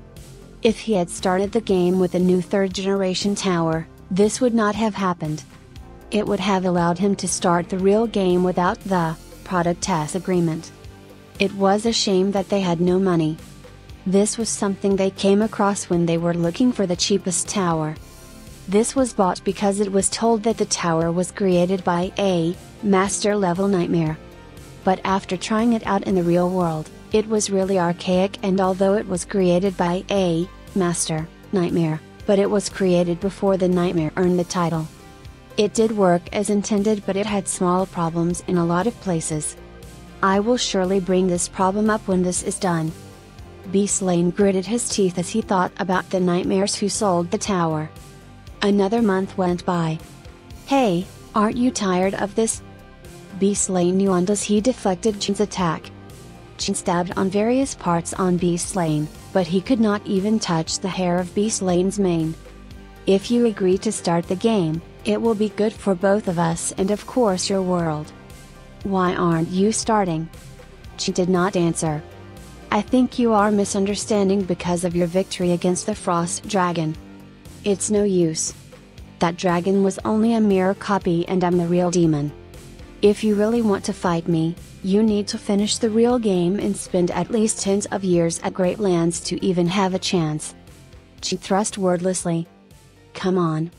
If he had started the game with a new third generation tower, this would not have happened. It would have allowed him to start the real game without the product's agreement. It was a shame that they had no money. This was something they came across when they were looking for the cheapest tower. This was bought because it was told that the tower was created by a master level nightmare. But after trying it out in the real world, it was really archaic, and although it was created by a master nightmare, but it was created before the nightmare earned the title. It did work as intended, but it had small problems in a lot of places. I will surely bring this problem up when this is done. Beast Lane gritted his teeth as he thought about the nightmares who sold the tower. Another month went by. Hey, aren't you tired of this? Beast Lane yawned as he deflected Jin's attack. Jin stabbed on various parts on Beast Lane, but he could not even touch the hair of Beast Lane's mane. If you agree to start the game, it will be good for both of us and of course your world. Why aren't you starting? Jin did not answer. I think you are misunderstanding because of your victory against the Frost Dragon. It's no use. That dragon was only a mere copy and I'm the real demon. If you really want to fight me, you need to finish the real game and spend at least tens of years at Great Lands to even have a chance. She thrust wordlessly. Come on.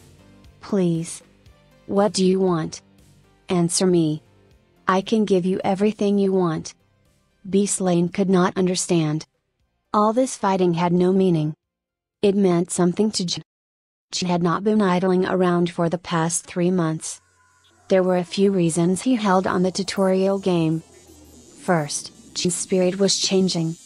Please. What do you want? Answer me. I can give you everything you want. Beast Lane could not understand. All this fighting had no meaning. It meant something to Jin. Jin had not been idling around for the past 3 months. There were a few reasons he held on the tutorial game. First, Jin's spirit was changing.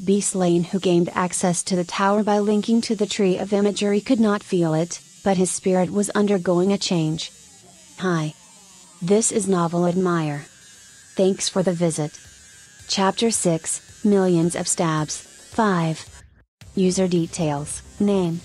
Beast Lane, who gained access to the tower by linking to the tree of imagery, could not feel it, but his spirit was undergoing a change. Hi. This is Novel Admire. Thanks for the visit. Chapter 6, Millions of Stabs, 5. User details, name,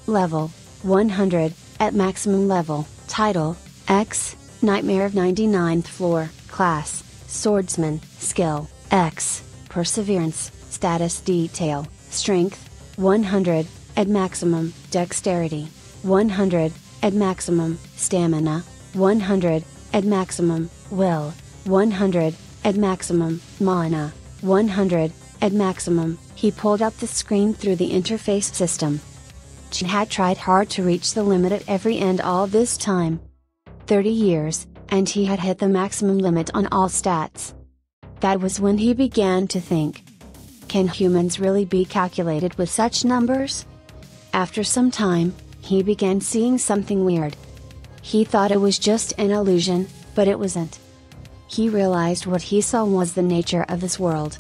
level, 100, at maximum level, title, X, Nightmare of 99th floor, class, Swordsman, skill, X, perseverance, status detail, strength, 100, at maximum, dexterity, 100, at maximum, stamina, 100, at maximum, will, 100, at maximum, mana, 100, at maximum. He pulled up the screen through the interface system. Jin had tried hard to reach the limit at every end all this time. 30 years, and he had hit the maximum limit on all stats. That was when he began to think. Can humans really be calculated with such numbers? After some time, he began seeing something weird. He thought it was just an illusion, but it wasn't. He realized what he saw was the nature of this world.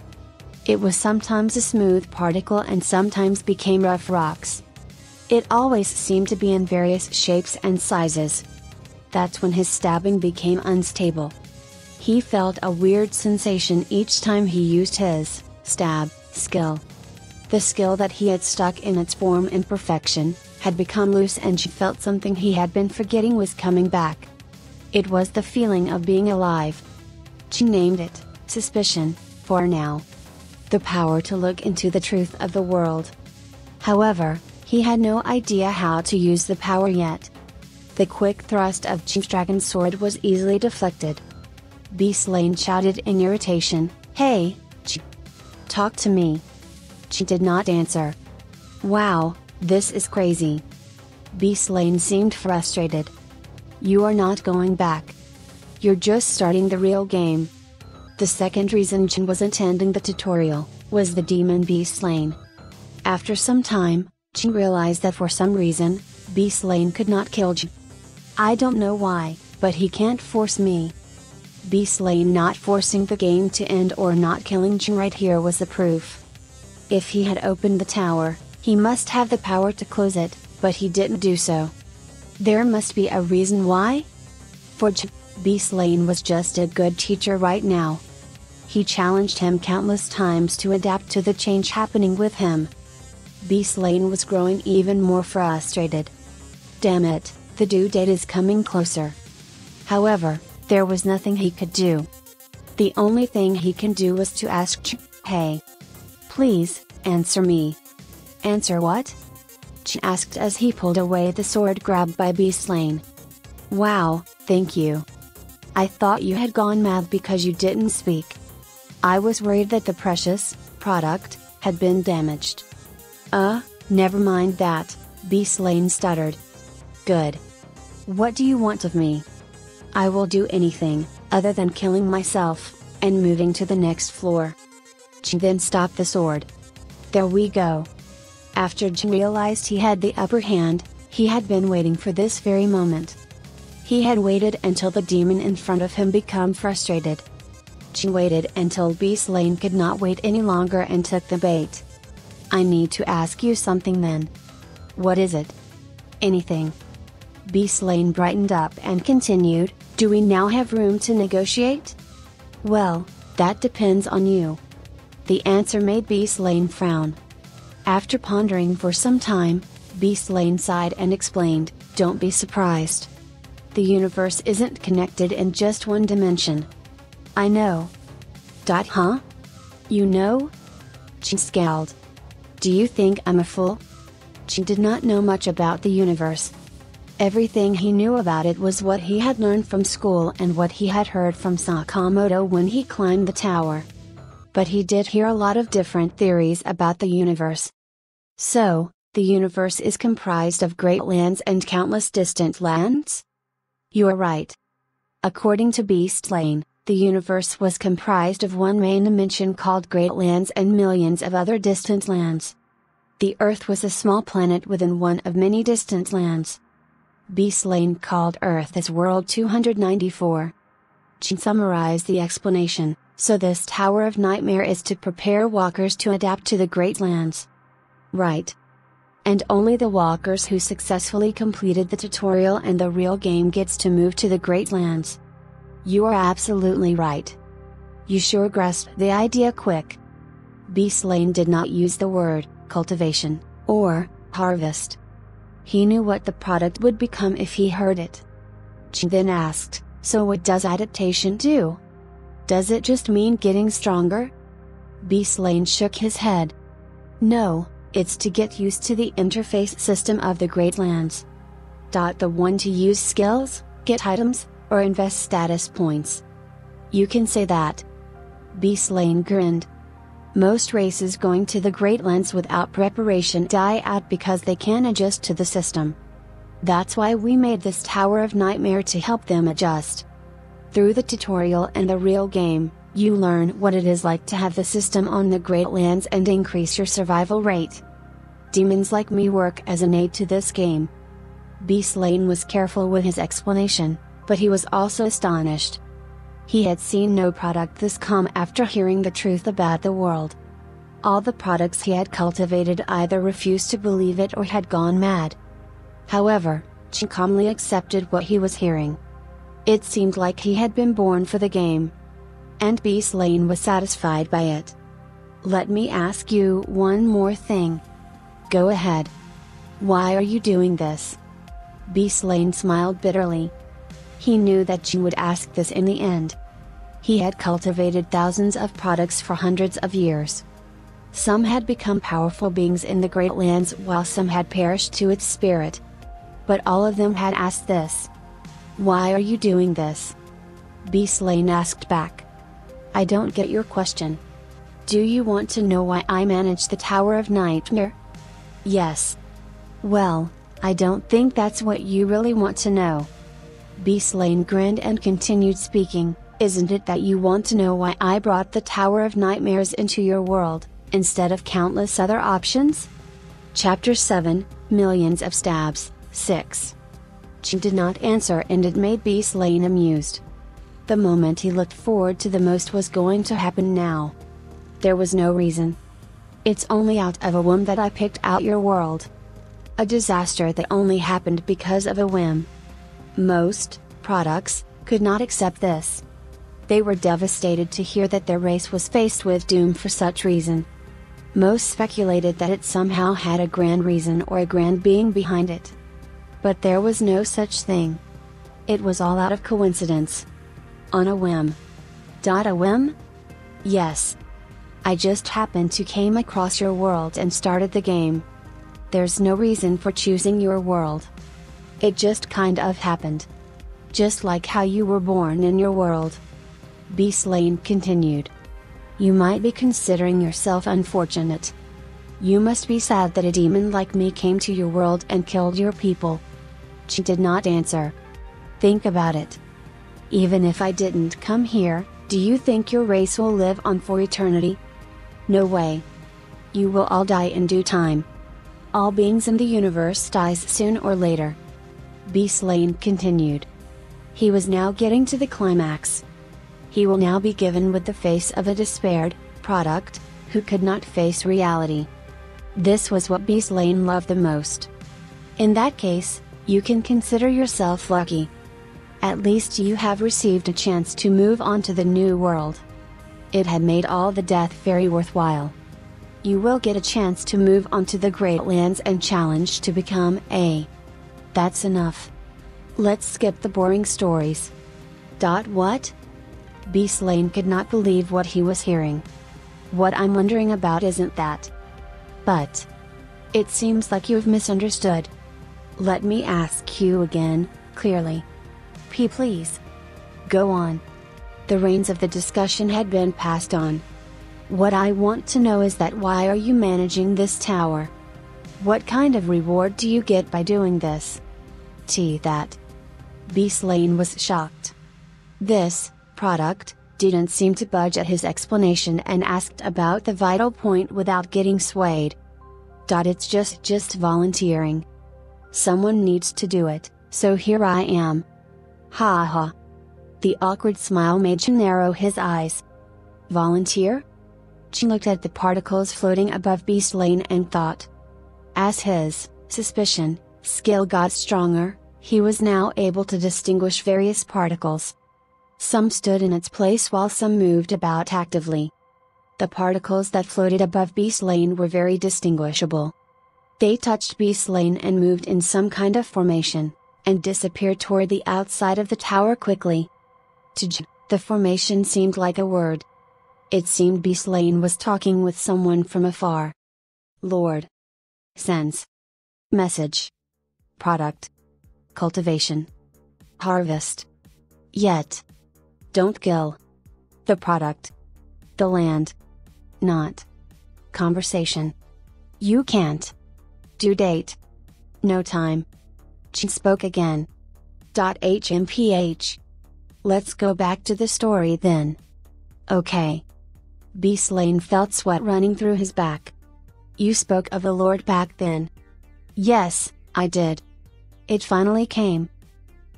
It was sometimes a smooth particle and sometimes became rough rocks. It always seemed to be in various shapes and sizes. That's when his stabbing became unstable. He felt a weird sensation each time he used his stab skill. The skill that he had stuck in its form and perfection had become loose, and she felt something he had been forgetting was coming back. It was the feeling of being alive. She named it suspicion, for now. The power to look into the truth of the world. However, he had no idea how to use the power yet. The quick thrust of Jin's dragon's sword was easily deflected. Beast Lane shouted in irritation, "Hey, Jin! Talk to me!" Jin did not answer. "Wow, this is crazy." Beast Lane seemed frustrated. "You are not going back. You're just starting the real game." The second reason Jin was attending the tutorial was the demon Beast Lane. After some time, Jin realized that for some reason, Beast Lane could not kill Jin. "I don't know why, but he can't force me." Beast Lane not forcing the game to end or not killing Jin right here was the proof. If he had opened the tower, he must have the power to close it, but he didn't do so. There must be a reason why? For Jin, Beast Lane was just a good teacher right now. He challenged him countless times to adapt to the change happening with him. Beast Lane was growing even more frustrated. Damn it, the due date is coming closer. However, there was nothing he could do. The only thing he can do was to ask Ch, "Hey. Please, answer me." "Answer what?" Ch asked as he pulled away the sword grabbed by Beast Lane. "Wow, thank you. I thought you had gone mad because you didn't speak. I was worried that the precious product had been damaged." Never mind that," Beast Lane stuttered. "Good. What do you want of me?" "I will do anything, other than killing myself, and moving to the next floor." Jin then stopped the sword. There we go. After Jin realized he had the upper hand, he had been waiting for this very moment. He had waited until the demon in front of him became frustrated. Jin waited until Beast Lane could not wait any longer and took the bait. "I need to ask you something then." "What is it?" "Anything." Beast Lane brightened up and continued, "Do we now have room to negotiate?" "Well, that depends on you." The answer made Beast Lane frown. After pondering for some time, Beast Lane sighed and explained, "Don't be surprised. The universe isn't connected in just one dimension." "I know." Huh? You know? Jin scowled. "Do you think I'm a fool?" Jin did not know much about the universe. Everything he knew about it was what he had learned from school and what he had heard from Sakamoto when he climbed the tower. But he did hear a lot of different theories about the universe. So, the universe is comprised of great lands and countless distant lands? You are right. According to Beast Lane, the universe was comprised of one main dimension called Great Lands and millions of other distant lands. The Earth was a small planet within one of many distant lands. Beast Lane called Earth as World 294. Chen summarized the explanation. So this Tower of Nightmare is to prepare walkers to adapt to the Great Lands. Right. And only the walkers who successfully completed the tutorial and the real game gets to move to the Great Lands. You are absolutely right. You sure grasped the idea quick. Beast Lane did not use the word cultivation or harvest. He knew what the product would become if he heard it. Chen then asked, so what does adaptation do? Does it just mean getting stronger? Beast Lane shook his head. No, it's to get used to the interface system of the Great Lands. The one to use skills, get items, or invest status points. You can say that. Beast Lane grinned. Most races going to the Great Lands without preparation die out because they can't adjust to the system. That's why we made this Tower of Nightmare to help them adjust. Through the tutorial and the real game, you learn what it is like to have the system on the Great Lands and increase your survival rate. Demons like me work as an aid to this game. Beast Lane was careful with his explanation, but he was also astonished. He had seen no product this calm after hearing the truth about the world. All the products he had cultivated either refused to believe it or had gone mad. However, Chen calmly accepted what he was hearing. It seemed like he had been born for the game. And Beast Lane was satisfied by it. Let me ask you one more thing. Go ahead. Why are you doing this? Beast Lane smiled bitterly. He knew that Chen would ask this in the end. He had cultivated thousands of products for hundreds of years. Some had become powerful beings in the Great Lands while some had perished to its spirit. But all of them had asked this. Why are you doing this? Beast Lane asked back. I don't get your question. Do you want to know why I manage the Tower of Nightmare? Yes. Well, I don't think that's what you really want to know. Beast Lane grinned and continued speaking. Isn't it that you want to know why I brought the Tower of Nightmares into your world, instead of countless other options? Chapter 7, Millions of Stabs, 6. Chen did not answer and it made Beast Lane amused. The moment he looked forward to the most was going to happen now. There was no reason. It's only out of a whim that I picked out your world. A disaster that only happened because of a whim. Most products could not accept this. They were devastated to hear that their race was faced with doom for such reason. Most speculated that it somehow had a grand reason or a grand being behind it. But there was no such thing. It was all out of coincidence. On a whim. A whim? Yes. I just happened to came across your world and started the game. There's no reason for choosing your world. It just kind of happened. Just like how you were born in your world. Beast Lane continued. You might be considering yourself unfortunate. You must be sad that a demon like me came to your world and killed your people. She did not answer. Think about it. Even if I didn't come here, do you think your race will live on for eternity? No way. You will all die in due time. All beings in the universe dies sooner or later. Beast Lane continued. He was now getting to the climax. He will now be given with the face of a despaired product, who could not face reality. This was what Beast Lane loved the most. In that case, you can consider yourself lucky. At least you have received a chance to move on to the new world. It had made all the death very worthwhile. You will get a chance to move on to the Great Lands and challenge to become a. That's enough. Let's skip the boring stories. What? Beast Lane could not believe what he was hearing. What I'm wondering about isn't that. But. It seems like you've misunderstood. Let me ask you again, clearly. Please. Go on. The reins of the discussion had been passed on. What I want to know is that why are you managing this tower? What kind of reward do you get by doing this? That. Beast Lane was shocked. This product didn't seem to budge at his explanation and asked about the vital point without getting swayed. It's just volunteering. Someone needs to do it, So here I am. Ha ha. The awkward smile made Chen narrow his eyes. Volunteer? Chen looked at the particles floating above Beast Lane and thought. As his suspicion skill got stronger, he was now able to distinguish various particles. Some stood in its place while some moved about actively. The particles that floated above Beast Lane were very distinguishable. They touched Beast Lane and moved in some kind of formation, and disappeared toward the outside of the tower quickly. To J, the formation seemed like a word. It seemed Beast Lane was talking with someone from afar. Lord. Sense. Message. Product. Cultivation. Harvest. Yet. Don't kill. The product. The land. Not. Conversation. You can't. Due date. No time. Chen spoke again. HMPH. Let's go back to the story then. Okay. Beast Lane felt sweat running through his back. You spoke of the Lord back then. Yes, I did. It finally came.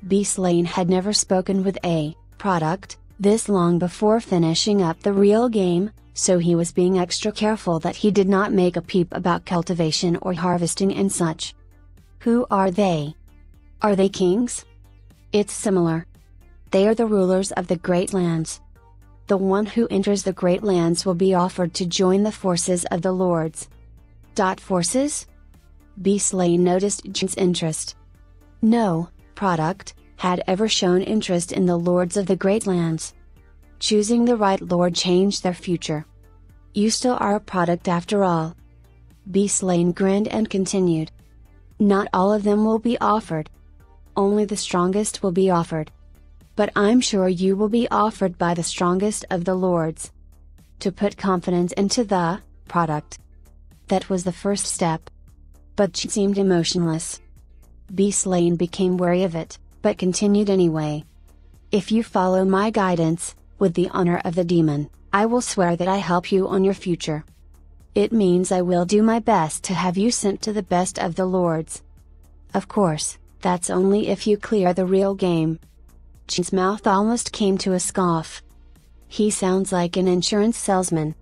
Beast Lane had never spoken with a product this long before finishing up the real game, so he was being extra careful that he did not make a peep about cultivation or harvesting and such. Who are they? Are they kings? It's similar. They are the rulers of the Great Lands. The one who enters the Great Lands will be offered to join the forces of the Lords. Forces? Beast Lane noticed Jin's interest. No product had ever shown interest in the Lords of the Great Lands. Choosing the right Lord changed their future. You still are a product after all. Beast Lane grinned and continued. Not all of them will be offered. Only the strongest will be offered. But I'm sure you will be offered by the strongest of the Lords. To put confidence into the product. That was the first step. But she seemed emotionless. Beast Lane became wary of it, but continued anyway. If you follow my guidance, with the honor of the demon, I will swear that I help you on your future. It means I will do my best to have you sent to the best of the Lords. Of course, that's only if you clear the real game. Jin's mouth almost came to a scoff. He sounds like an insurance salesman.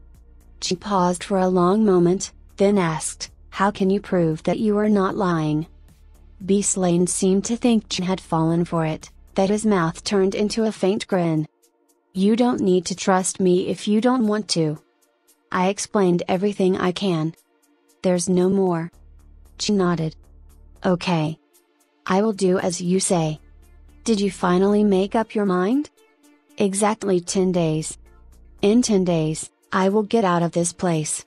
Jin paused for a long moment, then asked, how can you prove that you are not lying? Beast Lane seemed to think Jin had fallen for it, that his mouth turned into a faint grin. You don't need to trust me if you don't want to. I explained everything I can. There's no more. Jin nodded. Okay. I will do as you say. Did you finally make up your mind? Exactly 10 days. In 10 days, I will get out of this place.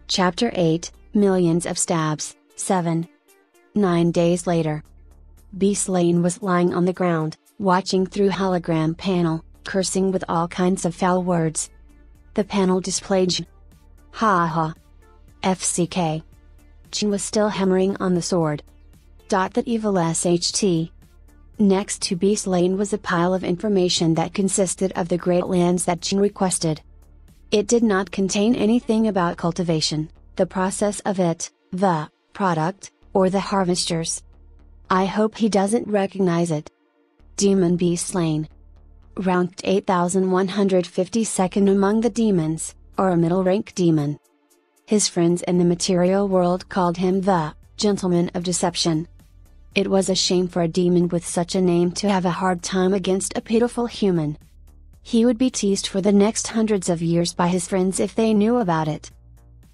Chapter 8, Millions of Stabs, 7. 9 days later. Beast Lane was lying on the ground, watching through hologram panel, cursing with all kinds of foul words. The panel displayed J. Ha ha. FCK. Jin was still hammering on the sword. That evil SHT. Next to Beast Lane was a pile of information that consisted of the Great Lands that Jin requested. It did not contain anything about cultivation, the process of it, the product, or the harvesters. I hope he doesn't recognize it. Demon Beast Lane. Ranked 8152nd among the demons, or a middle rank demon. His friends in the material world called him the Gentleman of Deception. It was a shame for a demon with such a name to have a hard time against a pitiful human. He would be teased for the next hundreds of years by his friends if they knew about it.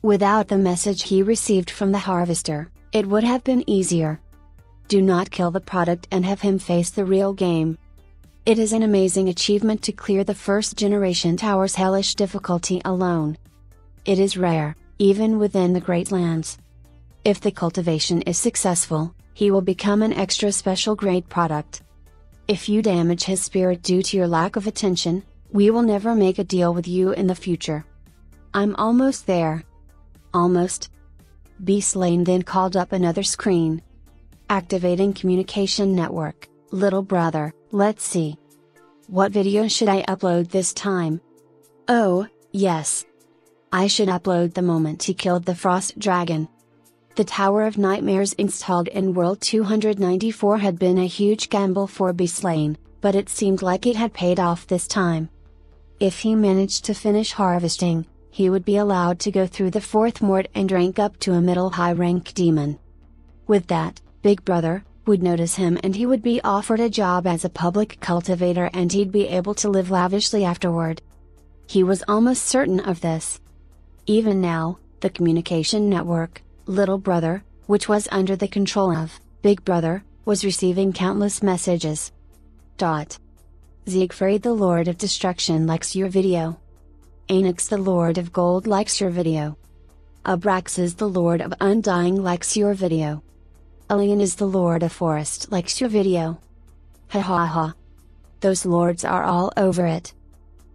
Without the message he received from the harvester, it would have been easier. Do not kill the product and have him face the real game. It is an amazing achievement to clear the first generation tower's hellish difficulty alone. It is rare, even within the Great Lands. If the cultivation is successful, he will become an extra special great product. If you damage his spirit due to your lack of attention, we will never make a deal with you in the future. I'm almost there. Almost. Beast Lane then called up another screen. Activating communication network, little brother, let's see. What video should I upload this time? Oh, yes. I should upload the moment he killed the frost dragon. The Tower of Nightmares installed in World 294 had been a huge gamble for Beaslane, but it seemed like it had paid off this time. If he managed to finish harvesting, he would be allowed to go through the fourth mort and rank up to a middle-high rank demon. With that, Big Brother would notice him and he would be offered a job as a public cultivator and he'd be able to live lavishly afterward. He was almost certain of this. Even now, the communication network, Little Brother, which was under the control of Big Brother, was receiving countless messages. Siegfried the Lord of Destruction likes your video. Anix the Lord of Gold likes your video. Abraxas the Lord of Undying likes your video. Alien is the Lord of Forest likes your video. Ha ha ha. Those lords are all over it.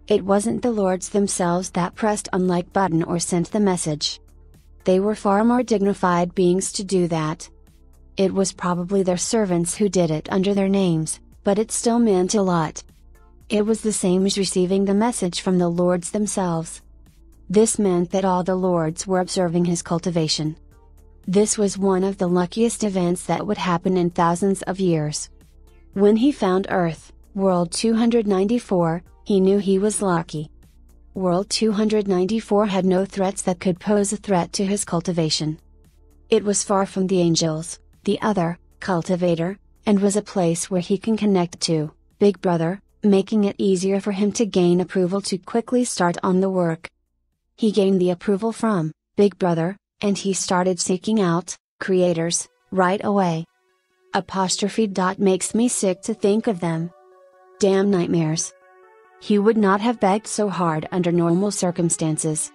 It wasn't the lords themselves that pressed on like button or sent the message. They were far more dignified beings to do that. It was probably their servants who did it under their names, but it still meant a lot. It was the same as receiving the message from the lords themselves. This meant that all the lords were observing his cultivation. This was one of the luckiest events that would happen in thousands of years. When he found Earth, World 294, he knew he was lucky. World 294 had no threats that could pose a threat to his cultivation. It was far from the angels, the other cultivator, and was a place where he can connect to Big Brother, making it easier for him to gain approval to quickly start on the work. He gained the approval from Big Brother, and he started seeking out creators right away. Makes me sick to think of them. Damn nightmares. He would not have begged so hard under normal circumstances.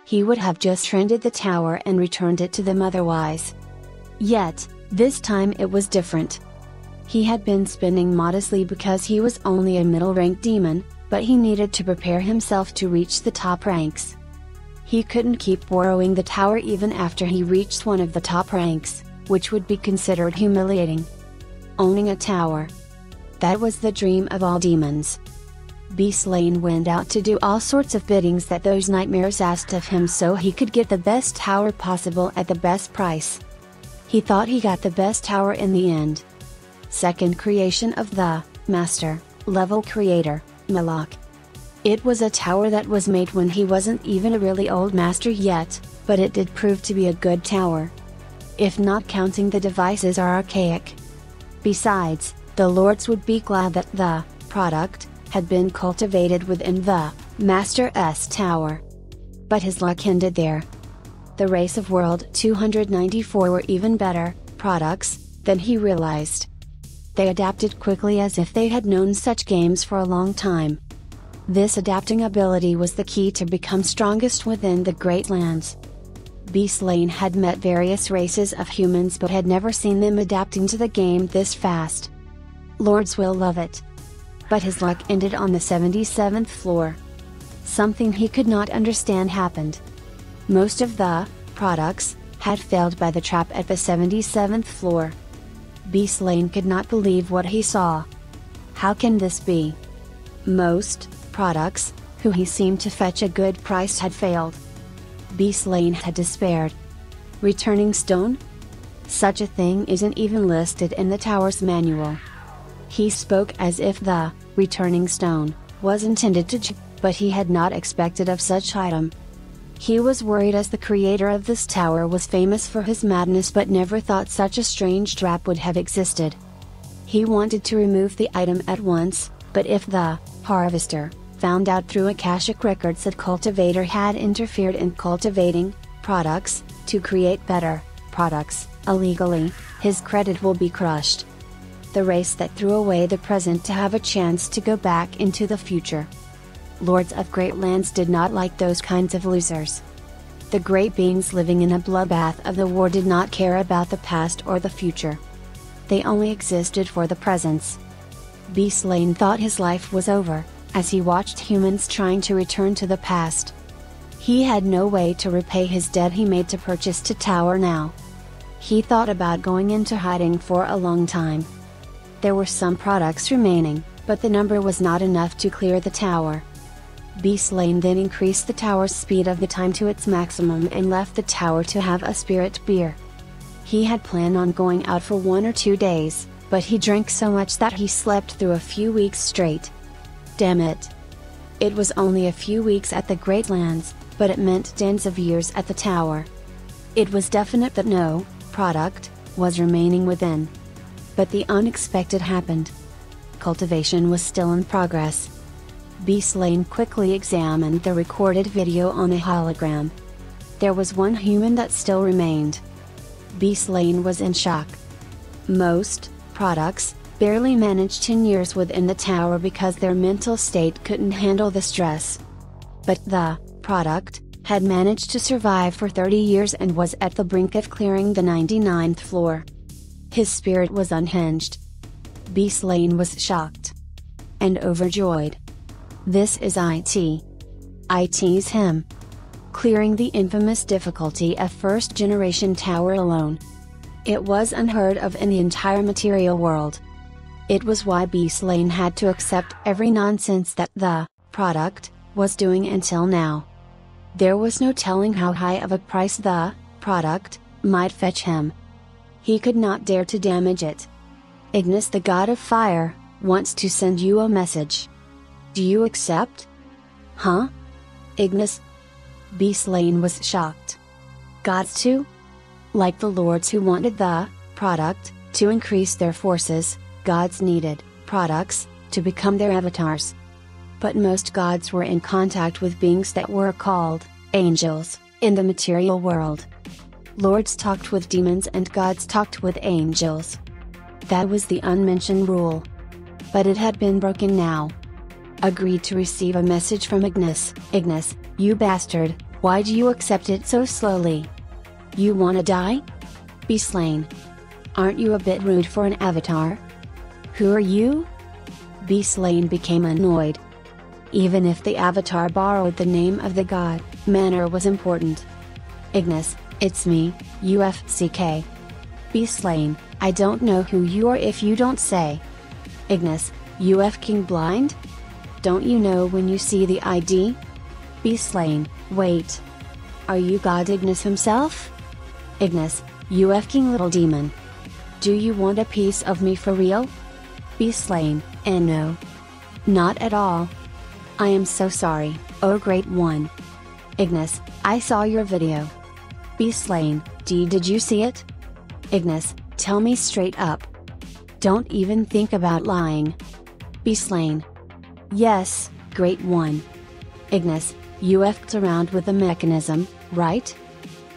He would have just trended the tower and returned it to them otherwise. Yet, this time it was different. He had been spending modestly because he was only a middle-rank demon, but he needed to prepare himself to reach the top ranks. He couldn't keep borrowing the tower even after he reached one of the top ranks, which would be considered humiliating. Owning a tower. That was the dream of all demons. Beaslane went out to do all sorts of biddings that those nightmares asked of him so he could get the best tower possible at the best price. He thought he got the best tower in the end. Second creation of the Master level creator, Malak. It was a tower that was made when he wasn't even a really old master yet, but it did prove to be a good tower. If not counting the devices are archaic. Besides, the lords would be glad that the product had been cultivated within the Master's tower. But his luck ended there. The race of World 294 were even better products than he realized. They adapted quickly as if they had known such games for a long time. This adapting ability was the key to become strongest within the Great Lands. Beaslane had met various races of humans but had never seen them adapting to the game this fast. Lords will love it. But his luck ended on the 77th floor. Something he could not understand happened. Most of the products had failed by the trap at the 77th floor. Beaslane could not believe what he saw. How can this be? Most products, who he seemed to fetch a good price, had failed. Beaslane had despaired. Returning stone? Such a thing isn't even listed in the tower's manual. He spoke as if the returning stone was intended to but he had not expected of such item. He was worried as the creator of this tower was famous for his madness but never thought such a strange trap would have existed. He wanted to remove the item at once, but if the harvester found out through Akashic records that cultivator had interfered in cultivating products to create better products illegally, his credit will be crushed. The race that threw away the present to have a chance to go back into the future. Lords of Great Lands did not like those kinds of losers. The great beings living in the bloodbath of the war did not care about the past or the future. They only existed for the presents. Beaslane thought his life was over, as he watched humans trying to return to the past. He had no way to repay his debt he made to purchase the tower now. He thought about going into hiding for a long time. There were some products remaining, but the number was not enough to clear the tower. Beaslane then increased the tower's speed of the time to its maximum and left the tower to have a spirit beer. He had planned on going out for 1 or 2 days, but he drank so much that he slept through a few weeks straight. Damn it. It was only a few weeks at the Great Lands, but it meant tens of years at the tower. It was definite that no product was remaining within. But the unexpected happened. Cultivation was still in progress. Beast Lane quickly examined the recorded video on a hologram. There was one human that still remained. Beast Lane was in shock. Most products barely managed 10 years within the tower because their mental state couldn't handle the stress. But the product had managed to survive for 30 years and was at the brink of clearing the 99th floor. His spirit was unhinged. Beast Lane was shocked and overjoyed. This is it. It's him. Clearing the infamous difficulty of first-generation tower alone. It was unheard of in the entire material world. It was why Beast Lane had to accept every nonsense that the product was doing until now. There was no telling how high of a price the product might fetch him. He could not dare to damage it. Ignis, the god of fire, wants to send you a message. Do you accept? Huh? Ignis? Beast Lane was shocked. Gods too? Like the lords who wanted the product to increase their forces, gods needed products to become their avatars. But most gods were in contact with beings that were called angels in the material world. Lords talked with demons and gods talked with angels. That was the unmentioned rule. But it had been broken now. Agreed to receive a message from Ignis. Ignis, you bastard, why do you accept it so slowly? You wanna die? Beast Lane. Aren't you a bit rude for an avatar? Who are you? Beast Lane became annoyed. Even if the avatar borrowed the name of the god, manner was important. Ignis, it's me, UFCK. Beast Lane, I don't know who you are if you don't say. Ignis, UF King Blind? Don't you know when you see the ID? Beast Lane, wait. Are you God Ignis himself? Ignis, UF King Little Demon. Do you want a piece of me for real? Beast Lane, no. Not at all. I am so sorry, oh great one. Ignis, I saw your video. Beast Lane, did you see it? Ignis, tell me straight up. Don't even think about lying. Beast Lane. Yes, great one. Ignis, you effed around with the mechanism, right?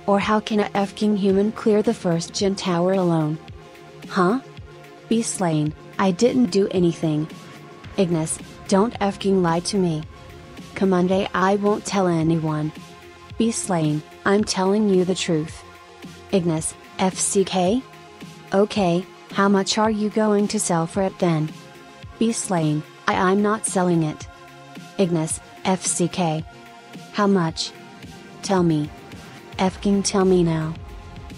Or how can a F-King human clear the first gen tower alone? Huh? Beast Lane, I didn't do anything. Ignis, don't F-King lie to me. Commande, I won't tell anyone. Beast Lane, I'm telling you the truth. Ignis, FCK? Okay, how much are you going to sell for it then? Beast Lane, I'm not selling it. Ignis, FCK. How much? Tell me. F-King, tell me now.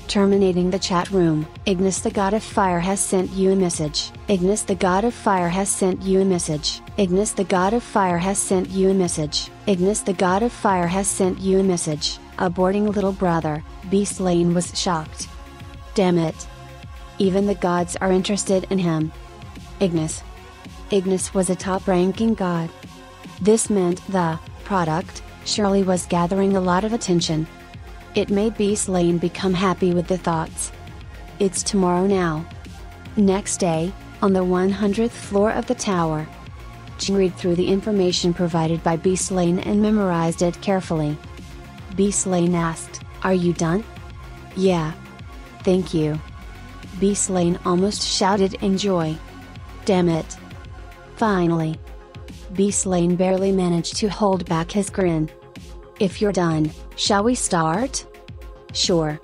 Terminating the chat room. Ignis, the god of fire, has sent you a message. Ignis, the god of fire, has sent you a message. Ignis, the god of fire, has sent you a message. Ignis, the god of fire, has sent you a message. Aborting little brother. Beast Lane was shocked. Damn it. Even the gods are interested in him. Ignis. Ignis was a top-ranking god. This meant the product surely was gathering a lot of attention. It made Beast Lane become happy with the thoughts. It's tomorrow now. Next day, on the 100th floor of the tower. Jin read through the information provided by Beast Lane and memorized it carefully. Beast Lane asked, "Are you done?" "Yeah. Thank you." Beast Lane almost shouted in joy. Damn it. Finally. Beast Lane barely managed to hold back his grin. If you're done, shall we start? Sure.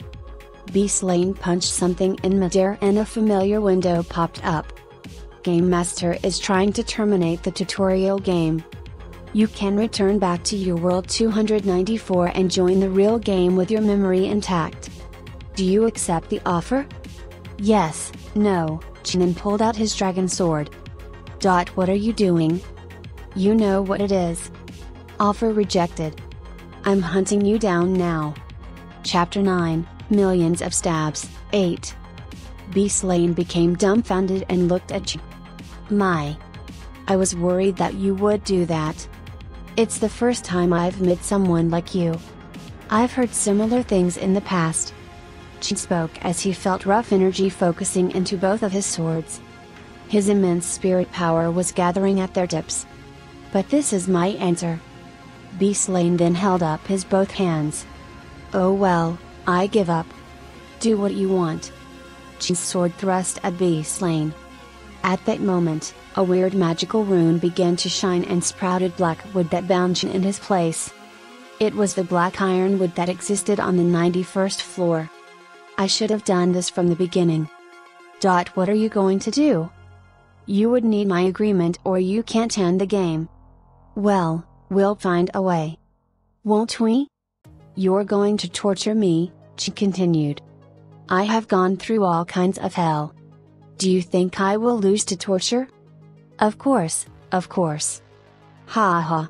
Beast Lane punched something in midair and a familiar window popped up. Game Master is trying to terminate the tutorial game. You can return back to your world 294 and join the real game with your memory intact. Do you accept the offer? Yes, no. Chinan pulled out his dragon sword. What are you doing? You know what it is. Offer rejected. I'm hunting you down now. Chapter 9, Millions of stabs. 8. Beast Lane became dumbfounded and looked at Chi. My. I was worried that you would do that. It's the first time I've met someone like you. I've heard similar things in the past. Chi spoke as he felt rough energy focusing into both of his swords. His immense spirit power was gathering at their tips. But this is my answer. Beast Lane then held up his both hands. Oh well, I give up. Do what you want. Chi's sword thrust at Beast Lane. At that moment, a weird magical rune began to shine and sprouted black wood that bound Chi in his place. It was the black ironwood that existed on the 91st floor. I should have done this from the beginning. What are you going to do? You would need my agreement or you can't end the game. Well, we'll find a way. Won't we? You're going to torture me, Chi continued. I have gone through all kinds of hell. Do you think I will lose to torture? Of course, of course. Ha ha.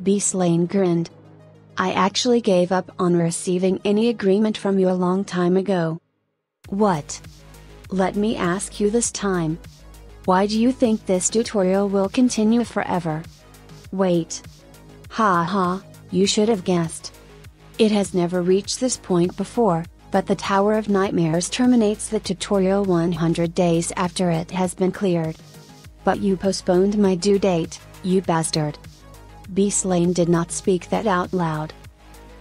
Beast Lane grinned. I actually gave up on receiving any agreement from you a long time ago. What? Let me ask you this time. Why do you think this tutorial will continue forever? Wait. Ha ha, you should have guessed. It has never reached this point before, but the Tower of Nightmares terminates the tutorial 100 days after it has been cleared. But you postponed my due date, you bastard. Beast Lane did not speak that out loud.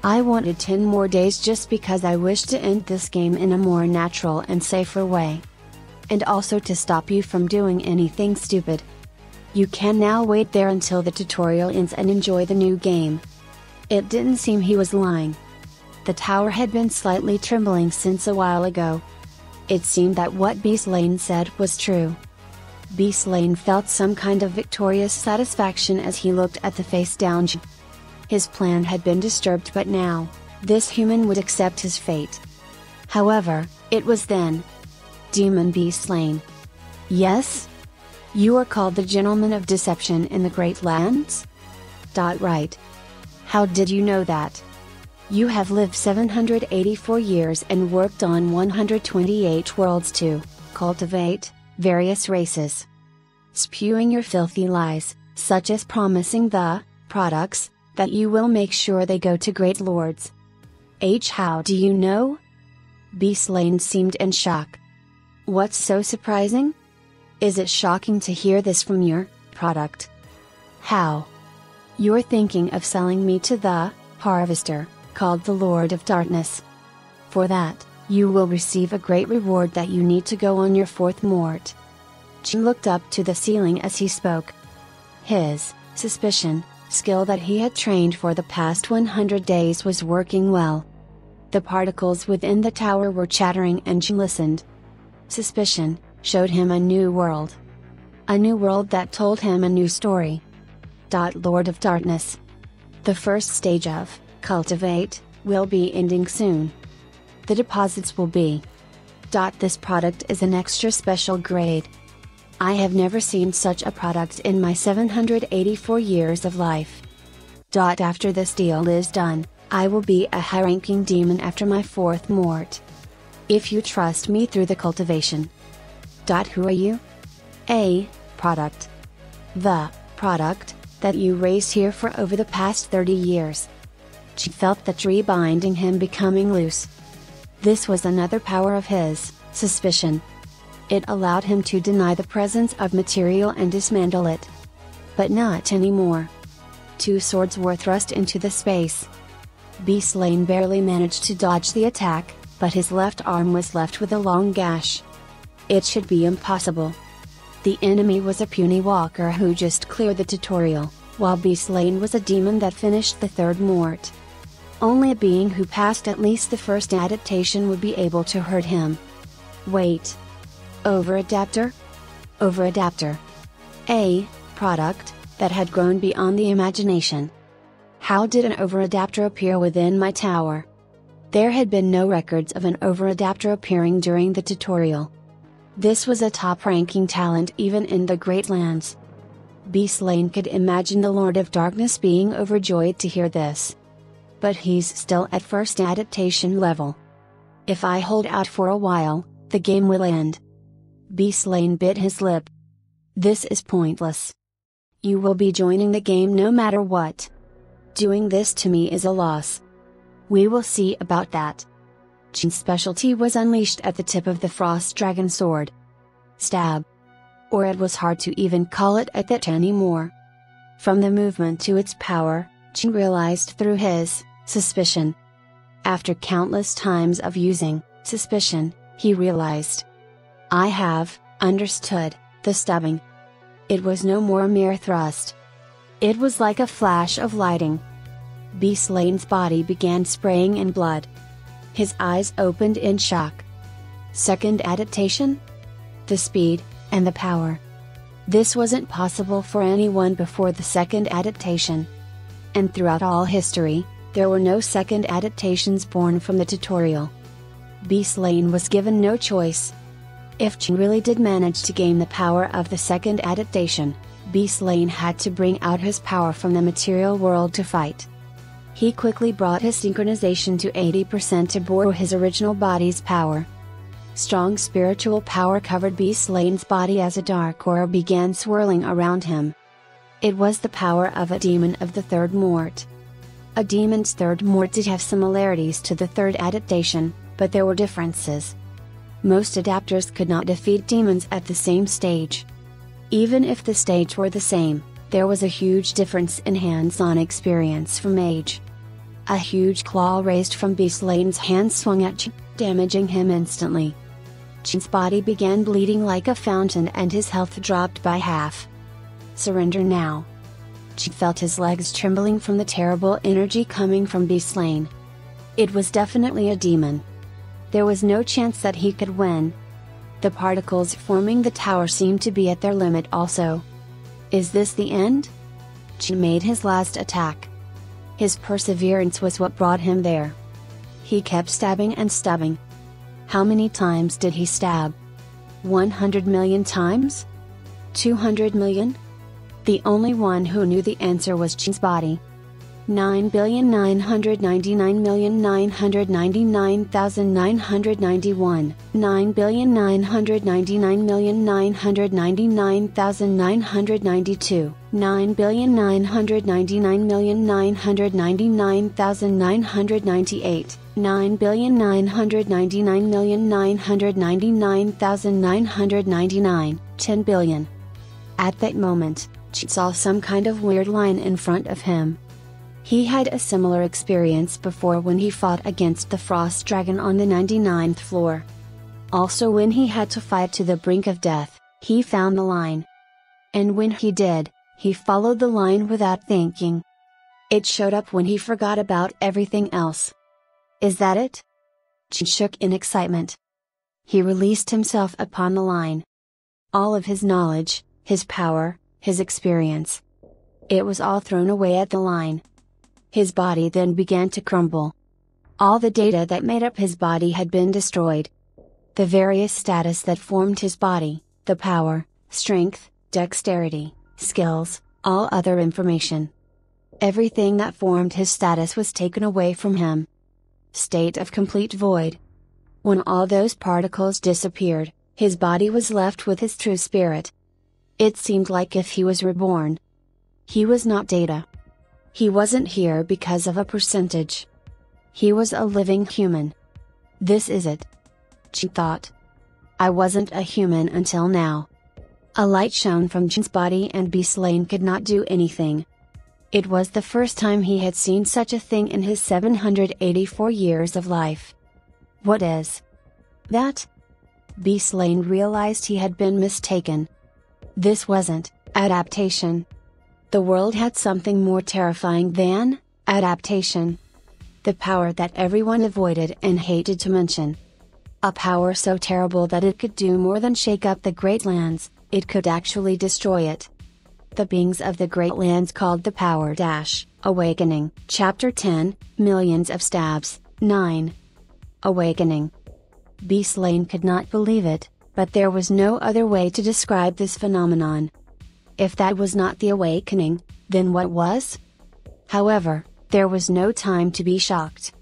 I wanted 10 more days just because I wished to end this game in a more natural and safer way. And also to stop you from doing anything stupid. You can now wait there until the tutorial ends and enjoy the new game. It didn't seem he was lying. The tower had been slightly trembling since a while ago. It seemed that what Beast Lane said was true. Beast Lane felt some kind of victorious satisfaction as he looked at the face down Chi. His plan had been disturbed, but now, this human would accept his fate. However, it was then. Demon Beast Lane. Yes? You are called the Gentleman of Deception in the Great Lands? Right. How did you know that? You have lived 784 years and worked on 128 worlds to cultivate various races. Spewing your filthy lies, such as promising the products that you will make sure they go to great lords. How do you know? Beast Lane seemed in shock. What's so surprising? Is it shocking to hear this from your product? How? You're thinking of selling me to the harvester, called the Lord of Darkness. For that, you will receive a great reward that you need to go on your 4th mort. Chi looked up to the ceiling as he spoke. His suspicion skill that he had trained for the past 100 days was working well. The particles within the tower were chattering and Chi listened. Suspicion showed him a new world. A new world that told him a new story. Lord of Darkness. The first stage of cultivate will be ending soon. The deposits will be. This product is an extra special grade. I have never seen such a product in my 784 years of life. After this deal is done, I will be a high-ranking demon after my 4th mort. If you trust me through the cultivation. Who are you? A product. The product that you raised here for over the past 30 years. Chi felt the tree binding him becoming loose. This was another power of his, suspicion. It allowed him to deny the presence of material and dismantle it. But not anymore. 2 swords were thrust into the space. Beast Lane barely managed to dodge the attack, but his left arm was left with a long gash. It should be impossible. The enemy was a puny walker who just cleared the tutorial, while Beast Lane was a demon that finished the 3rd mort. Only a being who passed at least the 1st adaptation would be able to hurt him. Wait. Over-adapter? Over-adapter. A product that had grown beyond the imagination. How did an over-adapter appear within my tower? There had been no records of an over-adapter appearing during the tutorial. This was a top-ranking talent even in the Great Lands. Beast Lane could imagine the Lord of Darkness being overjoyed to hear this. But he's still at 1st adaptation level. If I hold out for a while, the game will end. Beast Lane bit his lip. This is pointless. You will be joining the game no matter what. Doing this to me is a loss. We will see about that. Jin's specialty was unleashed at the tip of the Frost Dragon sword. Stab. Or it was hard to even call it at that anymore. From the movement to its power, Jin realized through his suspicion. After countless times of using suspicion, he realized. I have understood the stabbing. It was no more a mere thrust. It was like a flash of lightning. Beast Lane's body began spraying in blood. His eyes opened in shock. Second adaptation? The speed, and the power. This wasn't possible for anyone before the second adaptation. And throughout all history, there were no second adaptations born from the tutorial. Beast Lane was given no choice. If Jin really did manage to gain the power of the second adaptation, Beast Lane had to bring out his power from the material world to fight. He quickly brought his synchronization to 80% to borrow his original body's power. Strong spiritual power covered Beast Lane's body as a dark aura began swirling around him. It was the power of a demon of the third mort. A demon's third mort did have similarities to the third adaptation, but there were differences. Most adapters could not defeat demons at the same stage. Even if the stage were the same, there was a huge difference in hands-on experience for Mage. A huge claw raised from Beast Lane's hand swung at Jin, damaging him instantly. Jin's body began bleeding like a fountain and his health dropped by half. Surrender now. Jin felt his legs trembling from the terrible energy coming from Beast Lane. It was definitely a demon. There was no chance that he could win. The particles forming the tower seemed to be at their limit also. Is this the end? Jin made his last attack. His perseverance was what brought him there. He kept stabbing and stabbing. How many times did he stab? 100 million times? 200 million? The only one who knew the answer was Jin's body. 9,999,999,991, 9,999,999,992, 9,999,999,998, 9,999,999,999, 10 billion. At that moment, Jin saw some kind of weird line in front of him. He had a similar experience before when he fought against the Frost Dragon on the 99th floor. Also when he had to fight to the brink of death, he found the line. And when he did, he followed the line without thinking. It showed up when he forgot about everything else. Is that it? Jin shook in excitement. He released himself upon the line. All of his knowledge, his power, his experience. It was all thrown away at the line. His body then began to crumble. All the data that made up his body had been destroyed. The various status that formed his body, the power, strength, dexterity, skills, all other information. Everything that formed his status was taken away from him. State of complete void. When all those particles disappeared, his body was left with his true spirit. It seemed like if he was reborn. He was not data. He wasn't here because of a percentage. He was a living human. This is it. Jin thought. I wasn't a human until now. A light shone from Jin's body and Beast Lane could not do anything. It was the first time he had seen such a thing in his 784 years of life. What is that? Beast Lane realized he had been mistaken. This wasn't adaptation. The world had something more terrifying than adaptation. The power that everyone avoided and hated to mention. A power so terrible that it could do more than shake up the Great Lands, it could actually destroy it. The beings of the Great Lands called the power Awakening. Chapter 10, Millions of Stabs, 9. Awakening. Beast Lane could not believe it, but there was no other way to describe this phenomenon. If that was not the awakening, then what was? However, there was no time to be shocked.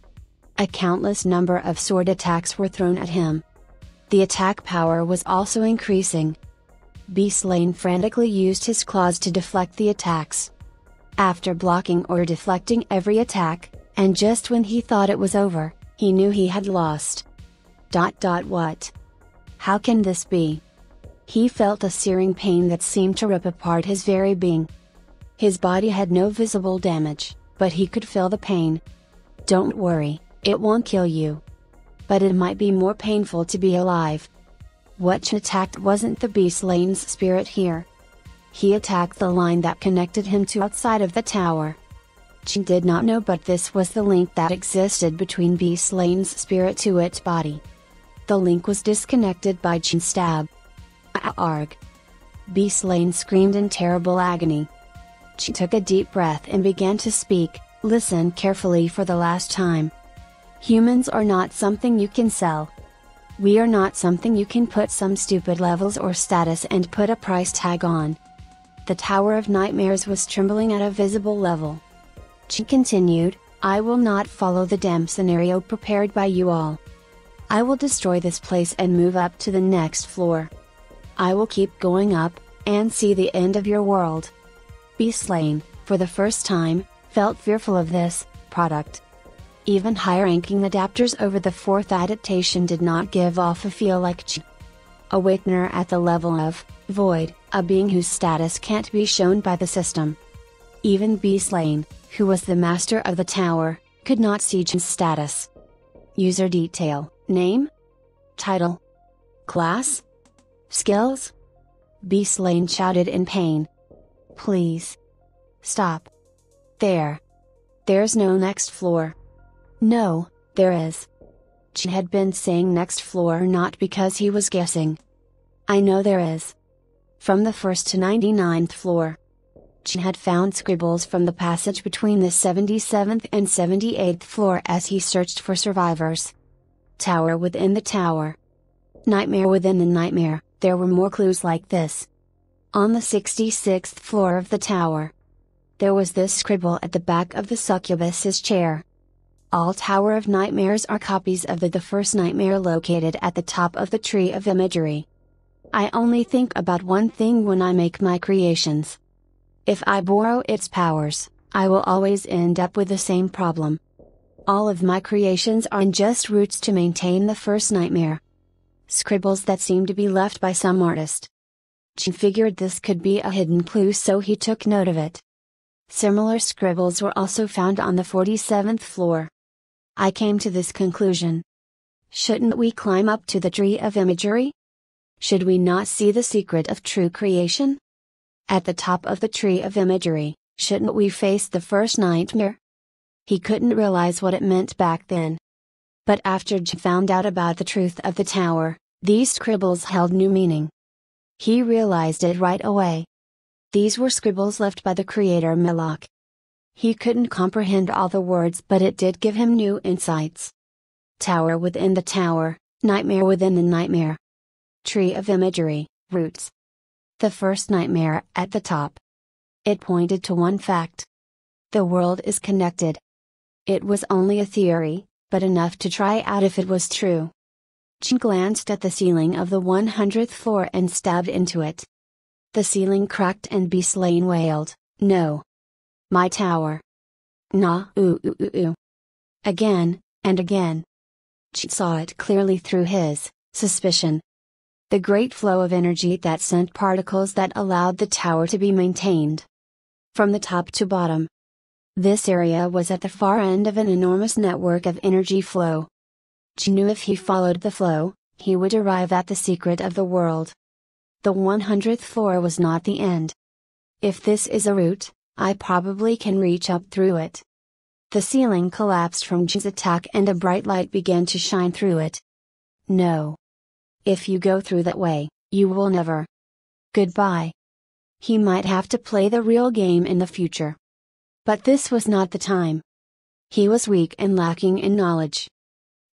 A countless number of sword attacks were thrown at him. The attack power was also increasing. Beast Lane frantically used his claws to deflect the attacks. After blocking or deflecting every attack, and just when he thought it was over, he knew he had lost. What? How can this be? He felt a searing pain that seemed to rip apart his very being. His body had no visible damage, but he could feel the pain. Don't worry, it won't kill you. But it might be more painful to be alive. What attacked wasn't the Beast Lane's spirit here. He attacked the line that connected him to outside of the tower. Chen did not know, but this was the link that existed between Beast Lane's spirit to its body. The link was disconnected by Chen's stab. Arg! Beast Lane screamed in terrible agony. Chen took a deep breath and began to speak. Listen carefully for the last time. Humans are not something you can sell. We are not something you can put some stupid levels or status and put a price tag on. The Tower of Nightmares was trembling at a visible level. Chen continued, I will not follow the damn scenario prepared by you all. I will destroy this place and move up to the next floor. I will keep going up, and see the end of your world. Beast Lane, for the first time, felt fearful of this product. Even high-ranking adapters over the fourth adaptation did not give off a feel like Chen. Awakener at the level of Void, a being whose status can't be shown by the system. Even Beast Lane, who was the master of the tower, could not see Chen's status. User detail, name? Title? Class? Skills? Beast Lane shouted in pain. Please. Stop. There's no next floor. No, there is. Chen had been saying next floor not because he was guessing. I know there is. From the 1st to 99th floor. Chen had found scribbles from the passage between the 77th and 78th floor as he searched for survivors. Tower within the tower. Nightmare within the nightmare, there were more clues like this. On the 66th floor of the tower. There was this scribble at the back of the succubus's chair. All Tower of Nightmares are copies of the first nightmare located at the top of the tree of imagery. I only think about one thing when I make my creations. If I borrow its powers, I will always end up with the same problem. All of my creations are just routes to maintain the first nightmare. Scribbles that seem to be left by some artist. Chen figured this could be a hidden clue, so he took note of it. Similar scribbles were also found on the 47th floor. I came to this conclusion. Shouldn't we climb up to the tree of imagery? Should we not see the secret of true creation? At the top of the tree of imagery, shouldn't we face the first nightmare? He couldn't realize what it meant back then. But after J found out about the truth of the tower, these scribbles held new meaning. He realized it right away. These were scribbles left by the creator Milok. He couldn't comprehend all the words, but it did give him new insights. Tower within the tower, nightmare within the nightmare. Tree of imagery, roots. The first nightmare at the top. It pointed to one fact. The world is connected. It was only a theory, but enough to try out if it was true. Chen glanced at the ceiling of the 100th floor and stabbed into it. The ceiling cracked and Beast Lane wailed, no. My tower. Nah, ooh. Again, and again. Chen saw it clearly through his suspicion. The great flow of energy that sent particles that allowed the tower to be maintained. From the top to bottom. This area was at the far end of an enormous network of energy flow. Chen knew if he followed the flow, he would arrive at the secret of the world. The 100th floor was not the end. If this is a route, I probably can reach up through it. The ceiling collapsed from Chen's attack and a bright light began to shine through it. No. If you go through that way, you will never. Goodbye. He might have to play the real game in the future. But this was not the time. He was weak and lacking in knowledge.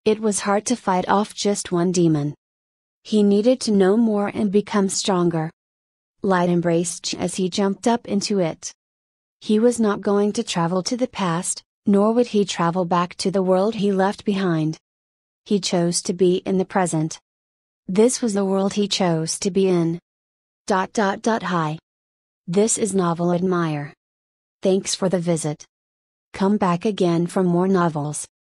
It was hard to fight off just one demon. He needed to know more and become stronger. Light embraced Chen as he jumped up into it. He was not going to travel to the past, Nor would he travel back to the world he left behind. He chose to be in the present. This was the world he chose to be in. Hi. This is Novel Admire. Thanks for the visit. Come back again for more novels.